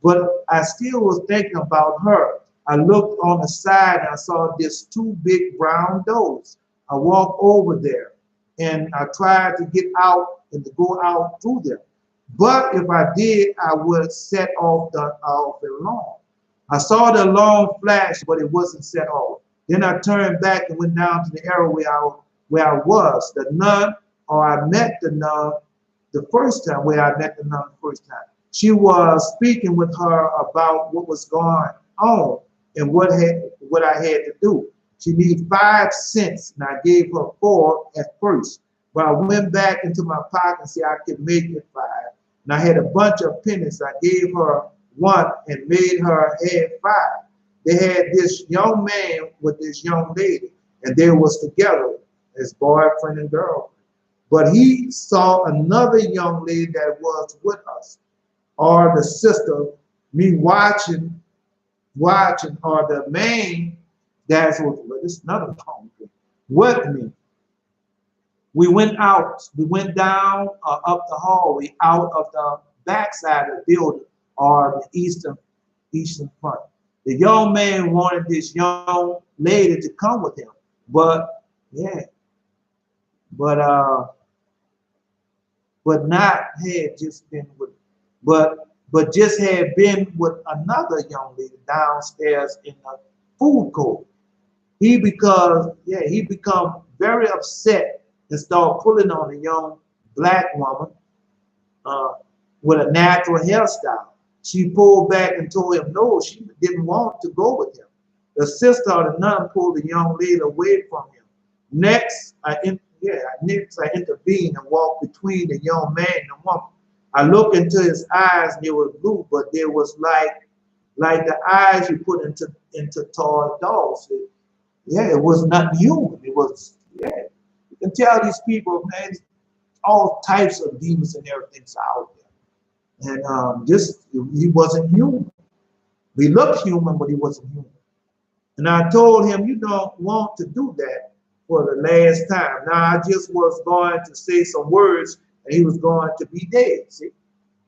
But I still was thinking about her. I looked on the side and I saw this 2 big brown doors. I walked over there and I tried to get out and to go out through them. But if I did, I would set off the alarm. I saw the alarm flash, but it wasn't set off. Then I turned back and went down to the area where I was. The nun, or I met the nun the first time, where I met the nun the first time. She was speaking with her about what was going on and what I had to do. She needed 5 cents, and I gave her 4 at first. But I went back into my pocket and said I could make it 5. And I had a bunch of pennies. I gave her 1 and made her have 5. They had this young man with this young lady, and they was together as boyfriend and girlfriend. But he saw another young lady that was with us, or the sister, me watching, or the man that's with, well, this is another conflict, with me. We went out, we went down up the hallway, out of the backside of the building, or the eastern front. The young man wanted this young lady to come with him, but yeah, but not had just been with, but just had been with another young lady downstairs in the food court. He become very upset and start pulling on a young black woman with a natural hairstyle. She pulled back and told him no, she didn't want to go with him. The sister or the nun pulled the young lady away from him. Next, I intervened and walked between the young man and the woman. I looked into his eyes and they were blue, but they was like the eyes you put into toy dolls. It was not human. It was, you can tell these people, man, all types of demons and everything's out there. And he wasn't human. He looked human, but he wasn't human. And I told him, you don't want to do that for the last time. Now I just was going to say some words and he was going to be dead. See?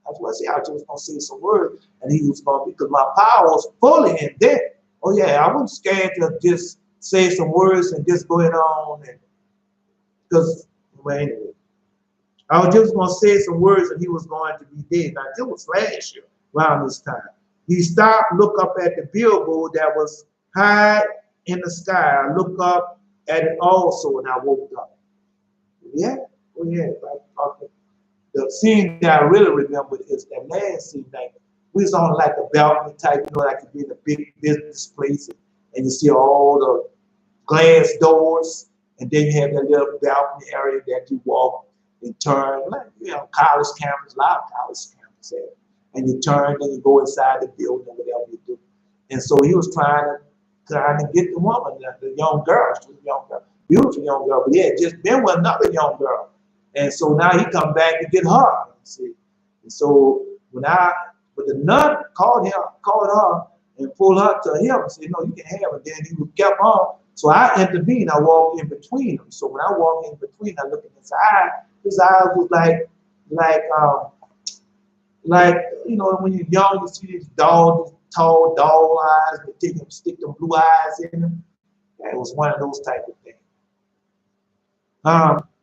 That's what I said. I just was going to say some words and he was going to, because my power was fully in death. Oh yeah, I wasn't scared to just say some words and just going on. And because, well, anyway. I was just going to say some words and he was going to be dead. Now, it was last year around this time. He stopped, looked up at the billboard that was high in the sky. I looked up at it also and I woke up. Yeah, oh yeah. The scene that I really remember is that last scene. Like, we was on like a balcony type, like you be in a big business place and you see all the glass doors And then you have that little balcony area that you walk and turn, like, college campus, a lot of college campus have. And you turn and you go inside the building or whatever you do. And so he was trying to get the woman, the young girl. She was a young girl, beautiful young girl, but he had just been with another young girl. And so now he come back to get her. See? And so but the nun called her and pulled her to him and said, no, you can have it. Then he kept on. So I intervened. I walked in between them. So when I walked in between, I looked in his eyes was like when you're young, you see these tall doll eyes, they stick them blue eyes in them. It was one of those type of things.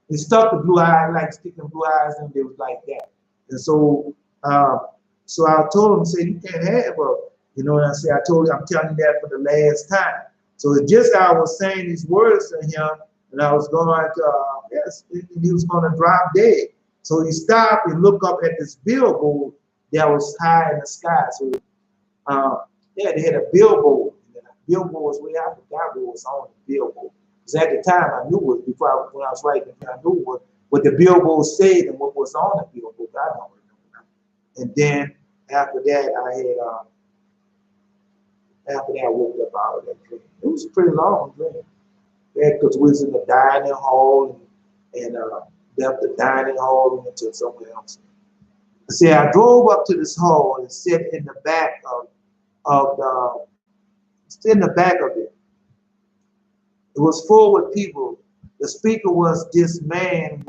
They stuck the blue eyes, like sticking blue eyes in them, they was like that. And so so I told him, say, you can't have her. You know what I say? I'm telling you that for the last time. So just I was saying these words to him, and I was going and he was going to drop dead. So he stopped and looked up at this billboard that was high in the sky. So they had a billboard. And the billboard was way out. I forgot what was on the billboard. Because at the time I knew it, when I was writing, I knew what the billboard said and what was on the billboard. I don't remember. And then after that, I woke up out of that dream. It was a pretty long dream. Because we was in the dining hall and left the dining hall and went to somewhere else. See, I drove up to this hall and sat in the back of it. It was full with people. The speaker was this man,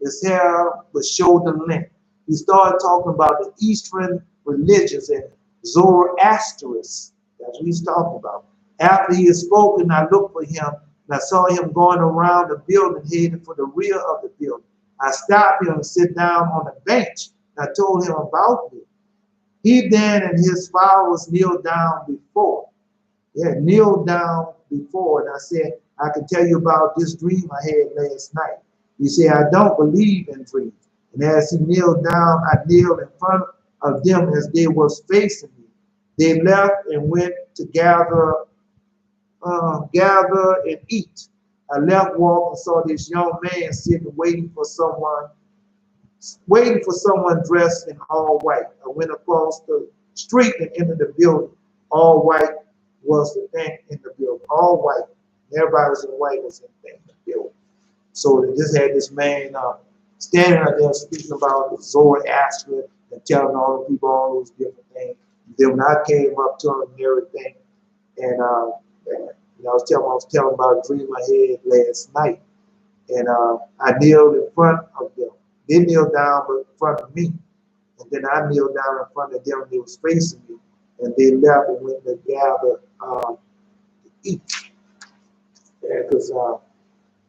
his hair was shoulder length. He started talking about the Eastern religions and Zoroastrians. That's what he's talking about. After he had spoken, I looked for him and I saw him going around the building, heading for the rear of the building. I stopped him and sit down on a bench. And I told him about me. He then and his followers kneeled down before. Kneel down before. And I said, I can tell you about this dream I had last night. He said, I don't believe in dreams. And as he kneeled down, I kneeled in front of them as they was facing me. They left and went to gather and eat. I left, walked, and saw this young man sitting, waiting for someone dressed in all white. I went across the street and entered the building. All white was the thing in the building. All white. Everybody was in white was in the building. So they just had this man standing out there speaking about the Zoroastrian and telling all the people all those different things. Then when I came up to him and everything, and I was telling about a dream I had last night, and I kneeled in front of them. They kneeled down in front of me, and then I kneeled down in front of them. They was facing me, and they left and went to gather to eat. Because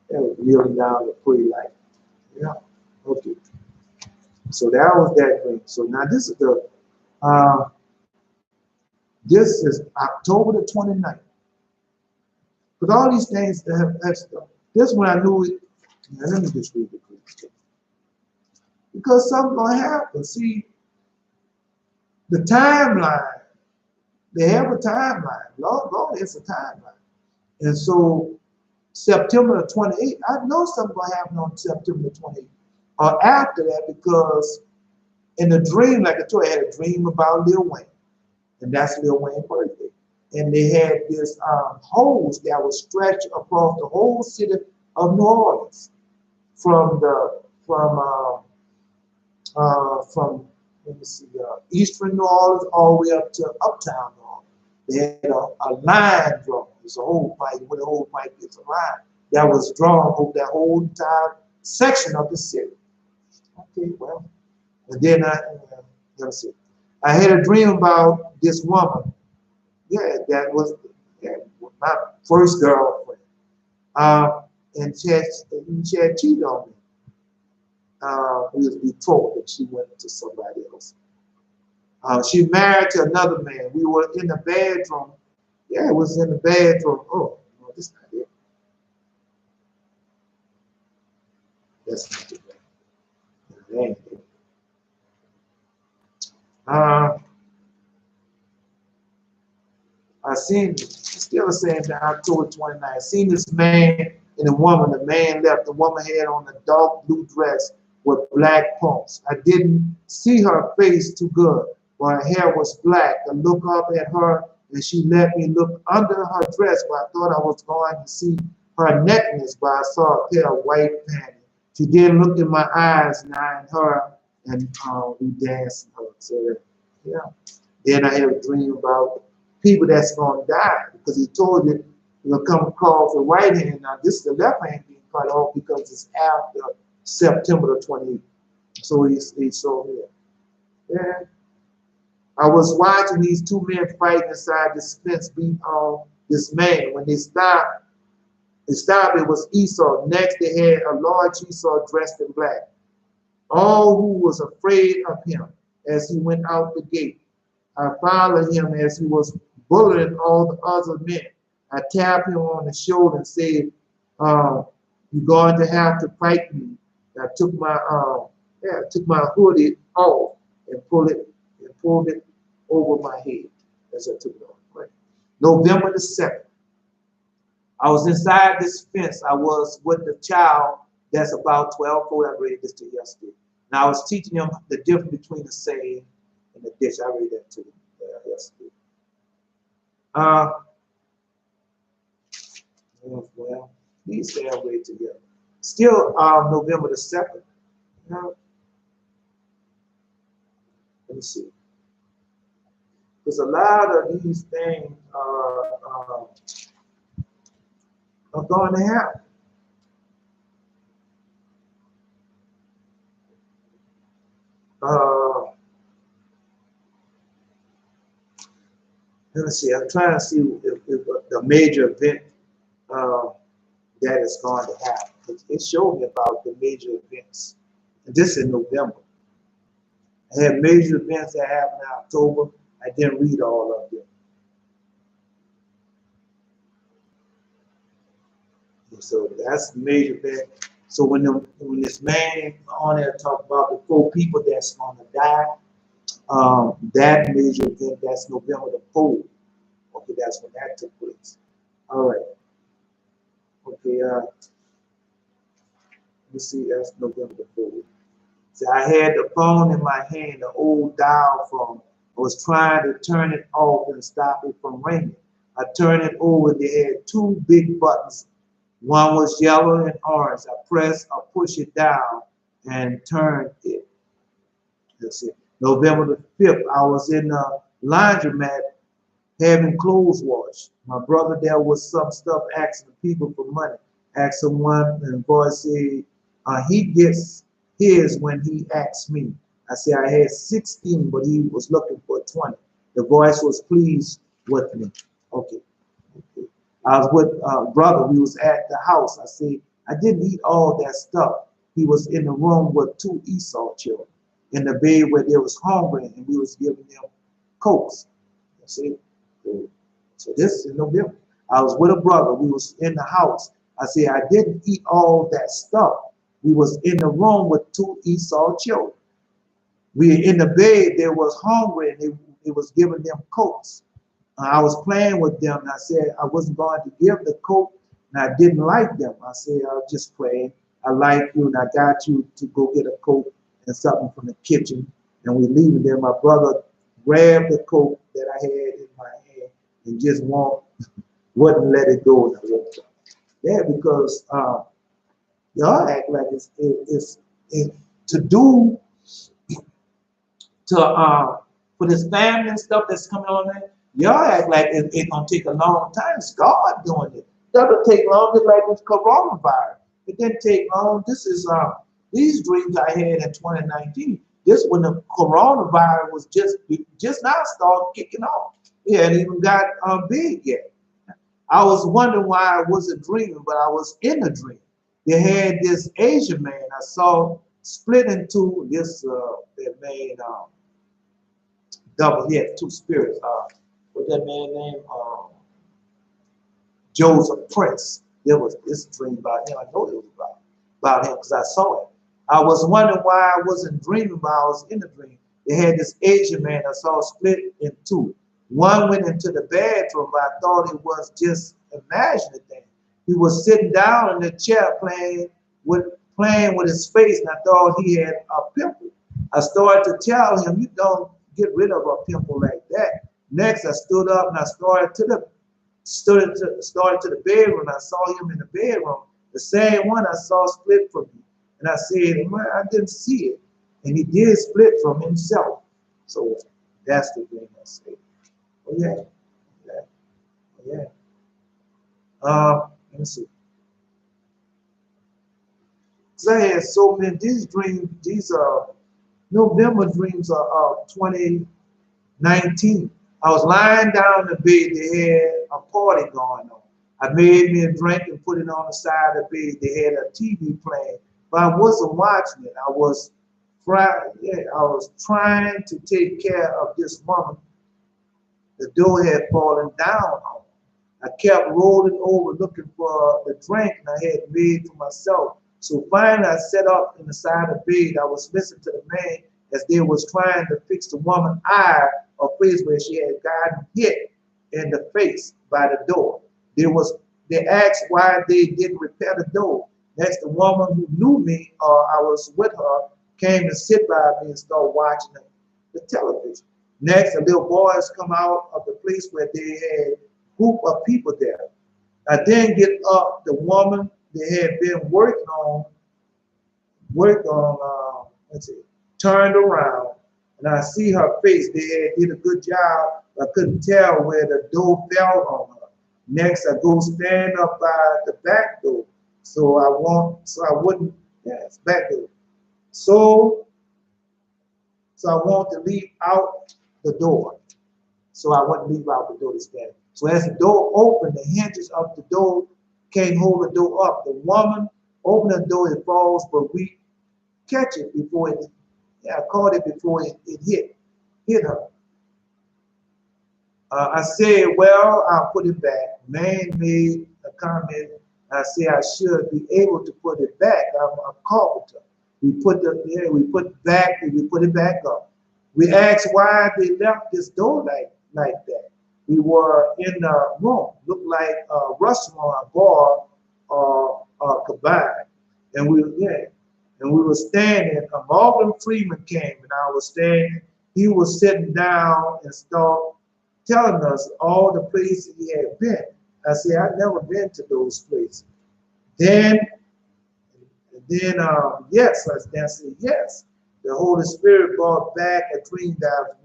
they was kneeling down to pray like, okay. So that was that dream. So now this is October the 29th. But all these things have stuff. This one I knew it. Now, let me just read the quick. Because something's gonna happen. See, the timeline, they have a timeline. Lord, it's a timeline. And so September the 28th, I know something's gonna happen on September the 28th. Or after that, because in the dream, like I told you, I had a dream about Lil Wayne. And that's Lil Wayne's birthday. And they had this hose that was stretched across the whole city of New Orleans, from eastern New Orleans all the way up to uptown New Orleans. They had a line drawn. It's a whole pipe. When the whole pipe gets a line that was drawn over that whole entire section of the city. Okay, well, and then let me see. I had a dream about this woman. Yeah, that was my first girlfriend. And she had cheated on me. We was betrothed and she went to somebody else. She married to another man. We were in the bedroom. Yeah, it was in the bedroom. Oh, no, this is not it. That's not it. That ain't it. I seen, still saying that October 29th, I seen this man and the man left. The woman had on a dark blue dress with black pumps. I didn't see her face too good, but her hair was black. I looked up at her, and she let me look under her dress, but I thought I was going to see her necklace, but I saw a pair of white panties. She then looked in my eyes, and I and her, and we danced. So, yeah. Then I had a dream about people that's going to die, because he told you you'll come across the right hand. Now, this is the left hand being cut off because it's after September the 28th. So he showed me it. Yeah. I was watching these two men fighting inside this fence, beating on this man. When they stopped, it was Esau. Next, they had a large Esau dressed in black. All who was afraid of him as he went out the gate. I followed him as he was bullying all the other men. I tapped him on the shoulder and said, "You're going to have to fight me." I took my hoodie off and pulled it over my head as I took it off. Right. November the 2nd. I was inside this fence. I was with the child that's about 12. I read this to yesterday. Now I was teaching them the difference between the save and the ditch. I read that to them yesterday. Well, these say I read together. Still November the 2nd. Let me see. Because a lot of these things are going to happen. Let me see. I'm trying to see if the major event that is going to happen. It showed me about the major events. And this in November. I had major events that happened in October. I didn't read all of them. So that's the major event. So when this man on there talk about the 4 people that's going to die, that major event, that's November the 4th. Okay, that's when that took place. All right. Okay, let me see, that's November the 4th. So I had the phone in my hand, the old dial phone. I was trying to turn it off and stop it from ringing. I turned it over, they had 2 big buttons. One was yellow and orange. I push it down and turned it. Let's see. November the 5th, I was in a laundromat having clothes washed. My brother there was some stuff asking people for money. Asked someone, and the boy said, he gets his when he asks me. I said I had 16, but he was looking for 20. The voice was pleased with me. Okay. I was with brother. We was at the house. I said, I didn't eat all that stuff. He was in the room with 2 Esau children in the bed where they was hungry, and we was giving them cokes. You see? So this is in November. I was with a brother. We was in the house. I said, I didn't eat all that stuff. We was in the room with 2 Esau children. We in the bed. They was hungry, and they was giving them cokes. I was playing with them, and I said I wasn't going to give the coke, and I didn't like them. I said I was just playing. I like you, and I got you to go get a coke and something from the kitchen, and we leaving there. My brother grabbed the coke that I had in my hand and just wouldn't let it go. Yeah, because y'all act like it's to do to for this family and stuff that's coming on there. Y'all act like it's gonna take a long time. It's God doing it. That'll take long, just like this coronavirus. It didn't take long. This is these dreams I had in 2019. This when the coronavirus was just now started kicking off. It hadn't even got big yet. I was wondering why I wasn't dreaming, but I was in a dream. They had this Asian man I saw split into this that made double. He had 2 spirits. What's that man's name? Joseph Prince. There was this dream about him. I know it was about him because I saw it. I was wondering why I wasn't dreaming, but I was in the dream. They had this Asian man I saw split in 2. One went into the bathroom, but I thought it was just imaginary thing. He was sitting down in the chair playing with his face, and I thought he had a pimple. I started to tell him, you don't get rid of a pimple like that. Next, I stood up and I started to the bedroom. I saw him in the bedroom, the same one I saw split from me. And I said, well, I didn't see it. And he did split from himself. So that's the thing I say. Oh yeah, yeah, yeah. Let me see. Because I had so many, these dreams, these November dreams are 2019. I was lying down in the bed, they had a party going on. I made me a drink and put it on the side of the bed. They had a TV playing, but I wasn't watching it. I was trying to take care of this woman. The door had fallen down on me. I kept rolling over looking for the drink and I had made for myself. So finally I sat up in the side of the bed. I was listening to the man as they was trying to fix the woman's eye or face where she had gotten hit in the face by the door. They asked why they didn't repair the door. Next, the woman who knew me or I was with her came and sit by me and started watching the television. Next, the little boys come out of the place where they had a group of people there. I then get up, the woman they had been working on, let's see, turned around, and I see her face. They had did a good job. I couldn't tell where the door fell on her. Next, I go stand up by the back door, so I wouldn't, it's back door. So I want to leave out the door. So I wouldn't leave out the door to stand. So as the door opened, the hinges of the door can't hold the door up. The woman opened the door, it falls, but we catch it before it, I caught it before it hit her. I said, well, I'll put it back. Man made a comment. I said I should be able to put it back. I'm a carpenter. We put it back up. We asked why they left this door like that. We were in a room, looked like a restaurant, bar, or combined. And we were standing. Morgan Freeman came, and I was standing. He was sitting down and started telling us all the places he had been. I said, I've never been to those places. Yes, I said, yes. The Holy Spirit brought back a dream that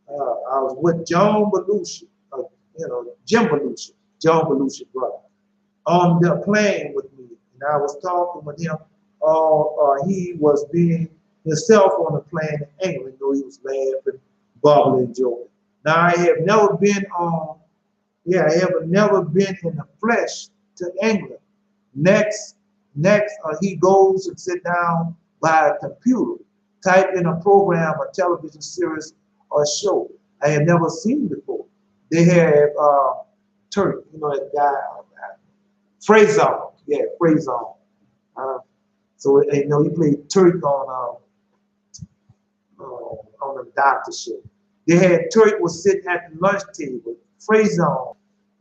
I was with John Belushi, Jim Belushi, John Belushi brother, on the plane with me. And I was talking with him, he was being himself on the plane in England, though he was laughing, bubbling, joking. Now I have never been never been in the flesh to England. Next, he goes and sit down by a computer, type in a program, a television series, or show I had never seen before. They have Turk, that guy, Fraser, Fraser. So he played Turk on the doctor show. They had Turk was sitting at the lunch table. Fraser,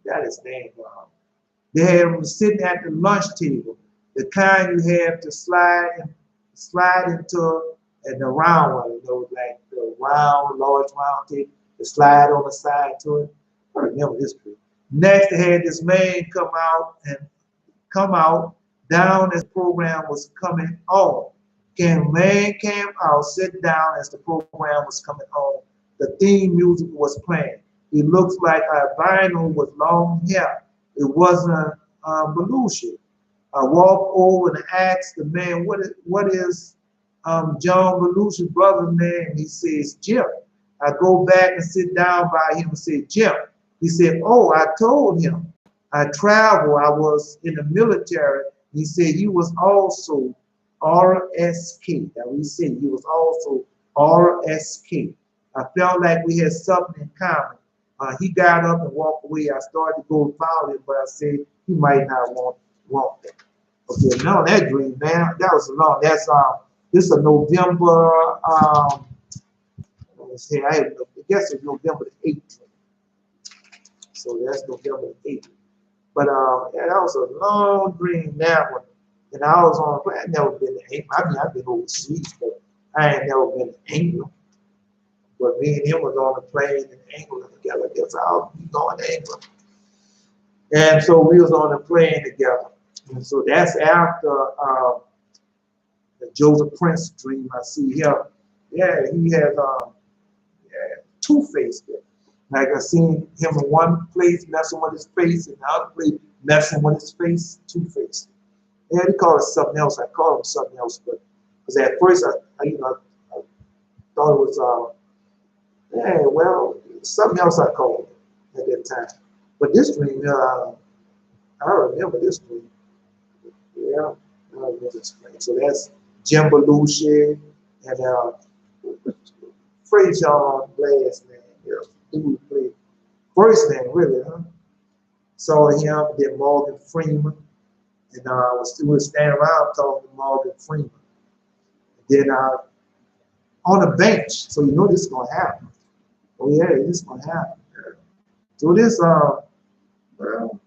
that is his name. They had him sitting at the lunch table, the kind you have to slide into, and the round one, like the large round table, to slide on the side to it. I remember this group. Next, they had this man come out down as the program was coming on. Man came out, sit down as the program was coming on. The theme music was playing. He looks like albino with long hair. It wasn't Belushi. I walked over and asked the man, what is John Belushi's brother's name? He says, Jim. I go back and sit down by him and say, Jim. He said, oh, I told him. I traveled. I was in the military. He said he was also RSK. That we said he was also RSK. I felt like we had something in common. He got up and walked away. I started to go follow him, but I said he might not want that. Okay, now that dream, man, that was long. That's this is November. Let's see, I guess it's November the 8th. So that's November the 8th. But yeah, that was a long dream that one. And I was on a plane. I never been to England. I mean, I've been overseas, but I ain't never been to England. But me and him was on a plane in England together. I guess I'll be going to England. And so we was on the plane together. And so that's after the Joseph Prince dream. I see here. Yeah, he has yeah, two-faced there. Like I seen him in one place messing with his face, and the other place messing with his face, two-faced. Yeah, he called it something else. I called him something else, but because at first I thought it was yeah, well, something else I called it at that time. But this dream, I remember this dream. Yeah, I remember this dream. So that's Jim Belushi and Frazier last name. Yeah, who played first name really, huh? Saw him, then Morgan Freeman, and we was standing around talking to Morgan Freeman. Then on a bench, so you know this is gonna happen. Oh yeah, this is gonna happen. So this well,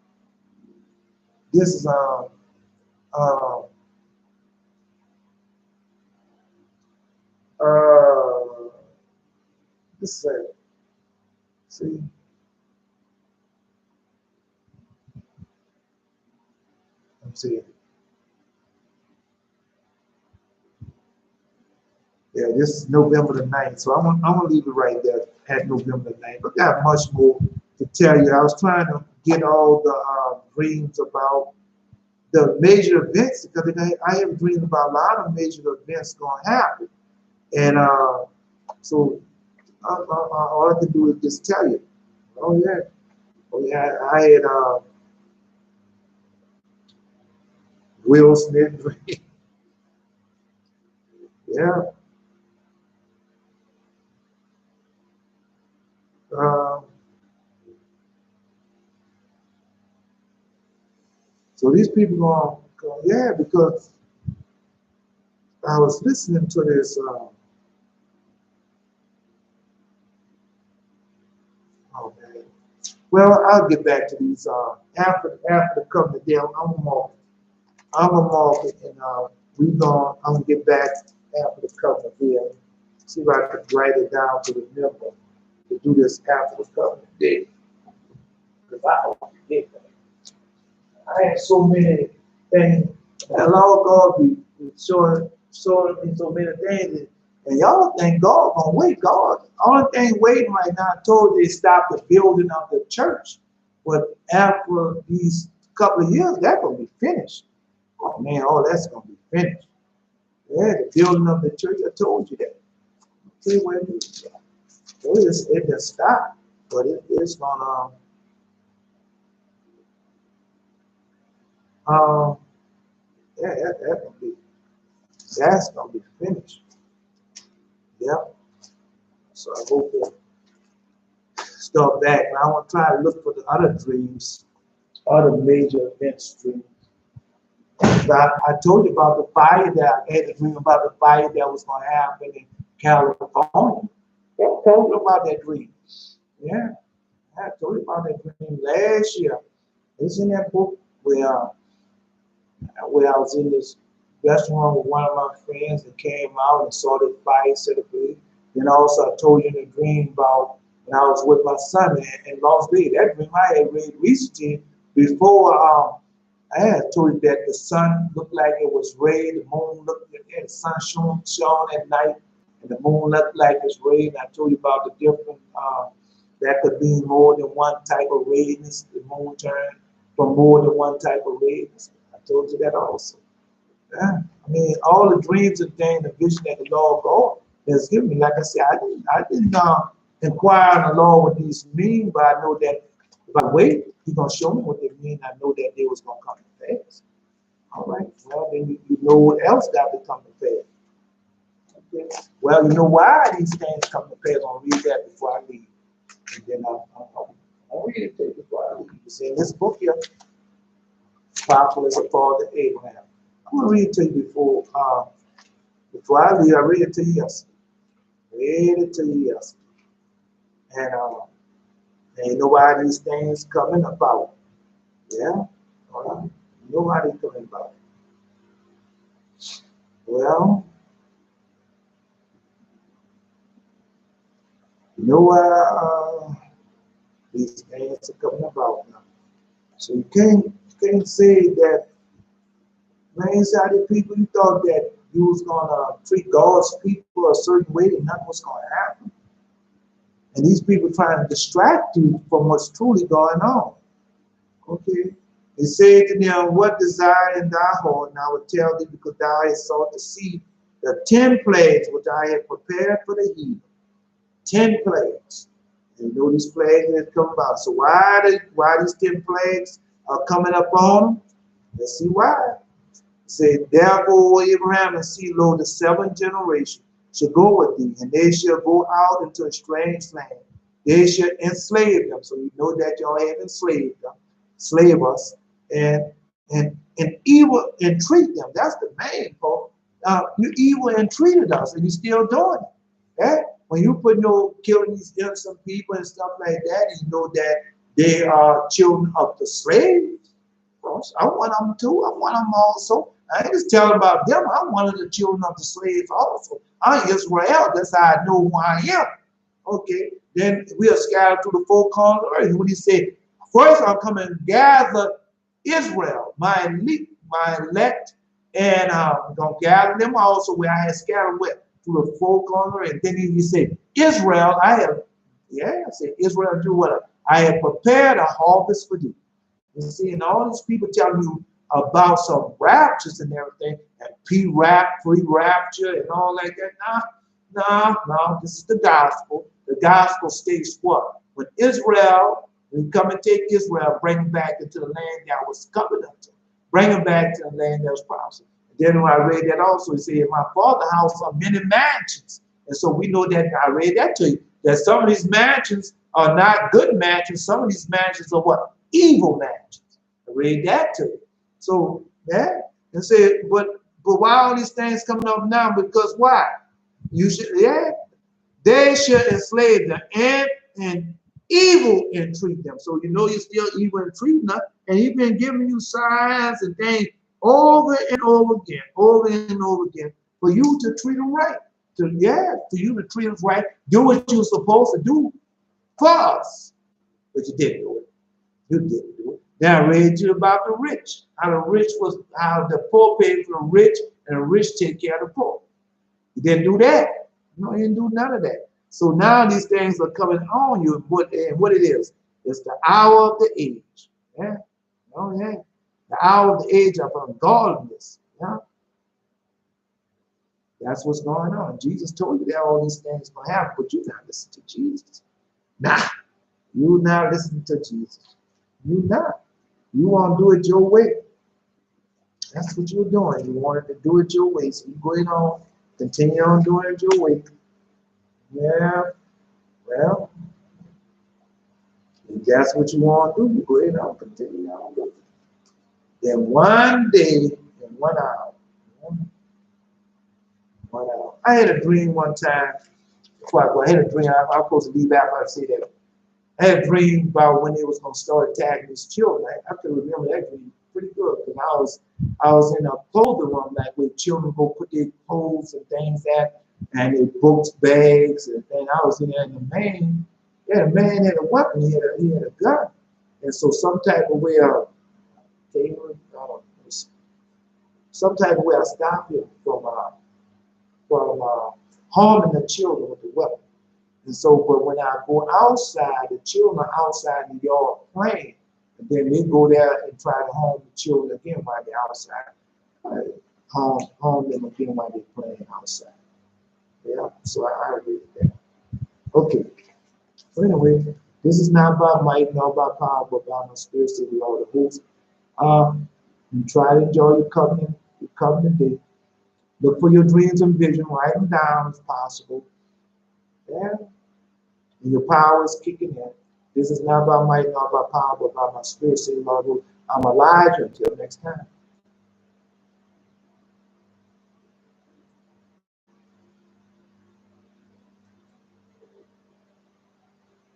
this is uh, this is see, let's see. Yeah, this is November the 9th. So I'm gonna leave it right there at November the 9th. But got much more to tell you. I was trying to get all the dreams about the major events because I have dreamed about a lot of major events going to happen. And so all I can do is just tell you. Oh yeah, oh yeah. I had Will Smith dream. Yeah. Um, so these people go, yeah, because I was listening to this. Oh man. Well, I'll get back to these after the covenant day. I'm gonna mark it, and I'm gonna get back after the covenant day. See if I can write it down to remember to do this after the covenant day. Because I don't forget that. I had so many things. And Lord God be showing me so many things. And y'all think God gonna wait. God, only thing waiting right now, I told you, is stop the building of the church. But after these couple of years, that's gonna be finished. Oh man, all that's gonna be finished. Yeah, the building of the church, I told you that. See when it just stopped, but it's gonna um yeah, that's gonna be finished. Yeah. So I hope to start back. And I want to try to look for the other dreams, other major events dreams. I told you about the fire that I had a dream about the fire that was going to happen in California. I told you about that dream. Yeah, I told you about that dream last year. It's in that book where I was in this restaurant with one of my friends and came out and saw the fire set ablaze. Then also I told you in a dream about when I was with my son in Las Vegas. That dream I had read recently before I had told you that the sun looked like it was red, the moon looked like the sun shone at night, and the moon looked like it's red. And I told you about the different that could be more than one type of redness. The moon turned from more than one type of redness. I told you that also. Yeah. I mean, all the dreams and things, the vision that the Lord God has given me. Like I said, I didn't inquire on the Lord what these mean, but I know that if I wait, He's gonna show me what they mean. I know that day was gonna come to pass. All right. Well, then you know what else got to come to pass. Okay. Well, you know why these things come to pass. I'll read that before I leave, and then I'll read it to you before I leave. It's in this book here, Powerful as a Father Abraham. I'm gonna read it to you before I leave. I read it to you yesterday. Read it to you yesterday. And you know why these things coming about. Yeah. All right. You know how they coming about. Well, you know these things are coming about now. So you can't say that, man, inside the people, you thought that you was gonna treat God's people a certain way and nothing was gonna happen. And these people trying to distract you from what's truly going on. Okay. He said to them, what desire in thy heart? And I will tell thee, because thou hast sought to see the 10 plagues which I have prepared for the heathen. 10 plagues. And you know these plagues that come about. So why these 10 plagues are coming up on them? Let's see why. It said, therefore, Abraham and see, lo, the 7th generation shall go with thee, and they shall go out into a strange land. They shall enslave them. So you know that y'all have enslaved them, slave us, and evil entreat them. That's the main part. You evil entreated us, and you still doing it. Eh? When you put no killing these innocent people and stuff like that, you know that they are children of the slaves. I want them too. I want them also. I ain't just telling about them. I'm one of the children of the slaves also. I'm Israel. That's how I know who I am. Okay. Then we are scattered through the 4 corners of the earth. When he said, first I'll come and gather Israel, my elect, and I'm going to gather them also where I had scattered with through the 4 corners. And then he said, Israel, I said, Israel, do what? I have prepared a harvest for thee. You see, and all these people telling you about some raptures and everything, and pre-rapture and all like that. No, this is the gospel. The gospel states what? When Israel, we come and take Israel, bring them back into the land that was covenant to. Bring them back to the land that was promised. And then when I read that also, he said, in my father's house are many mansions. And so we know that, I read that to you, that some of these mansions are not good mansions. Some of these mansions are what? Evil mansions. I read that to you. So, yeah, and say, but why all these things coming up now? Because why? You should, they should enslave them and evil entreat them. So you know you're still evil entreating them, and he's been giving you signs and things over and over again, for you to treat them right. For you to treat them right, do what you're supposed to do for us. But you didn't do it. You didn't do it. Then I read you about the rich. How the poor paid for the rich, and the rich take care of the poor. You didn't do that. No, you didn't do none of that. So now these things are coming on you, and what it is, it's the hour of the age. Yeah. Oh, yeah. The hour of the age of ungodliness. Yeah. That's what's going on. Jesus told you that all these things going to happen, but you not listen to Jesus. Nah. You not listen to Jesus. You not. You want to do it your way. That's what you're doing. You wanted to do it your way. So you go on, continue on doing it your way. Yeah. Well, if that's what you want to do, you go ahead and continue on doing it. Then one day, in 1 hour, 1 hour. I had a dream one time. Before I go, I had a dream. I was supposed to leave after I say that. I had a dream about when they was going to start attacking these children. I can remember that dream pretty good because I was in a clothing room, like where children go put their clothes and things at, and their books, bags, and then I was in there, and the man had a weapon. He had a gun, and so some type of way I stopped him from harming the children with the weapon. And so, but when I go outside, the children are outside in the yard playing, and then they go there and try to harm the children again while they're outside. Harm them again while they're playing outside. Yeah, so I agree with that. Okay. So anyway, this is not about might, not about power, but about my spirit, says the Lord of hosts. You try to enjoy your covenant day. Look for your dreams and vision, write them down if possible. Yeah. And your power is kicking in. This is not about might, not about power, but about my spirit, says the Lord of hosts. I'm Elijah. Until next time.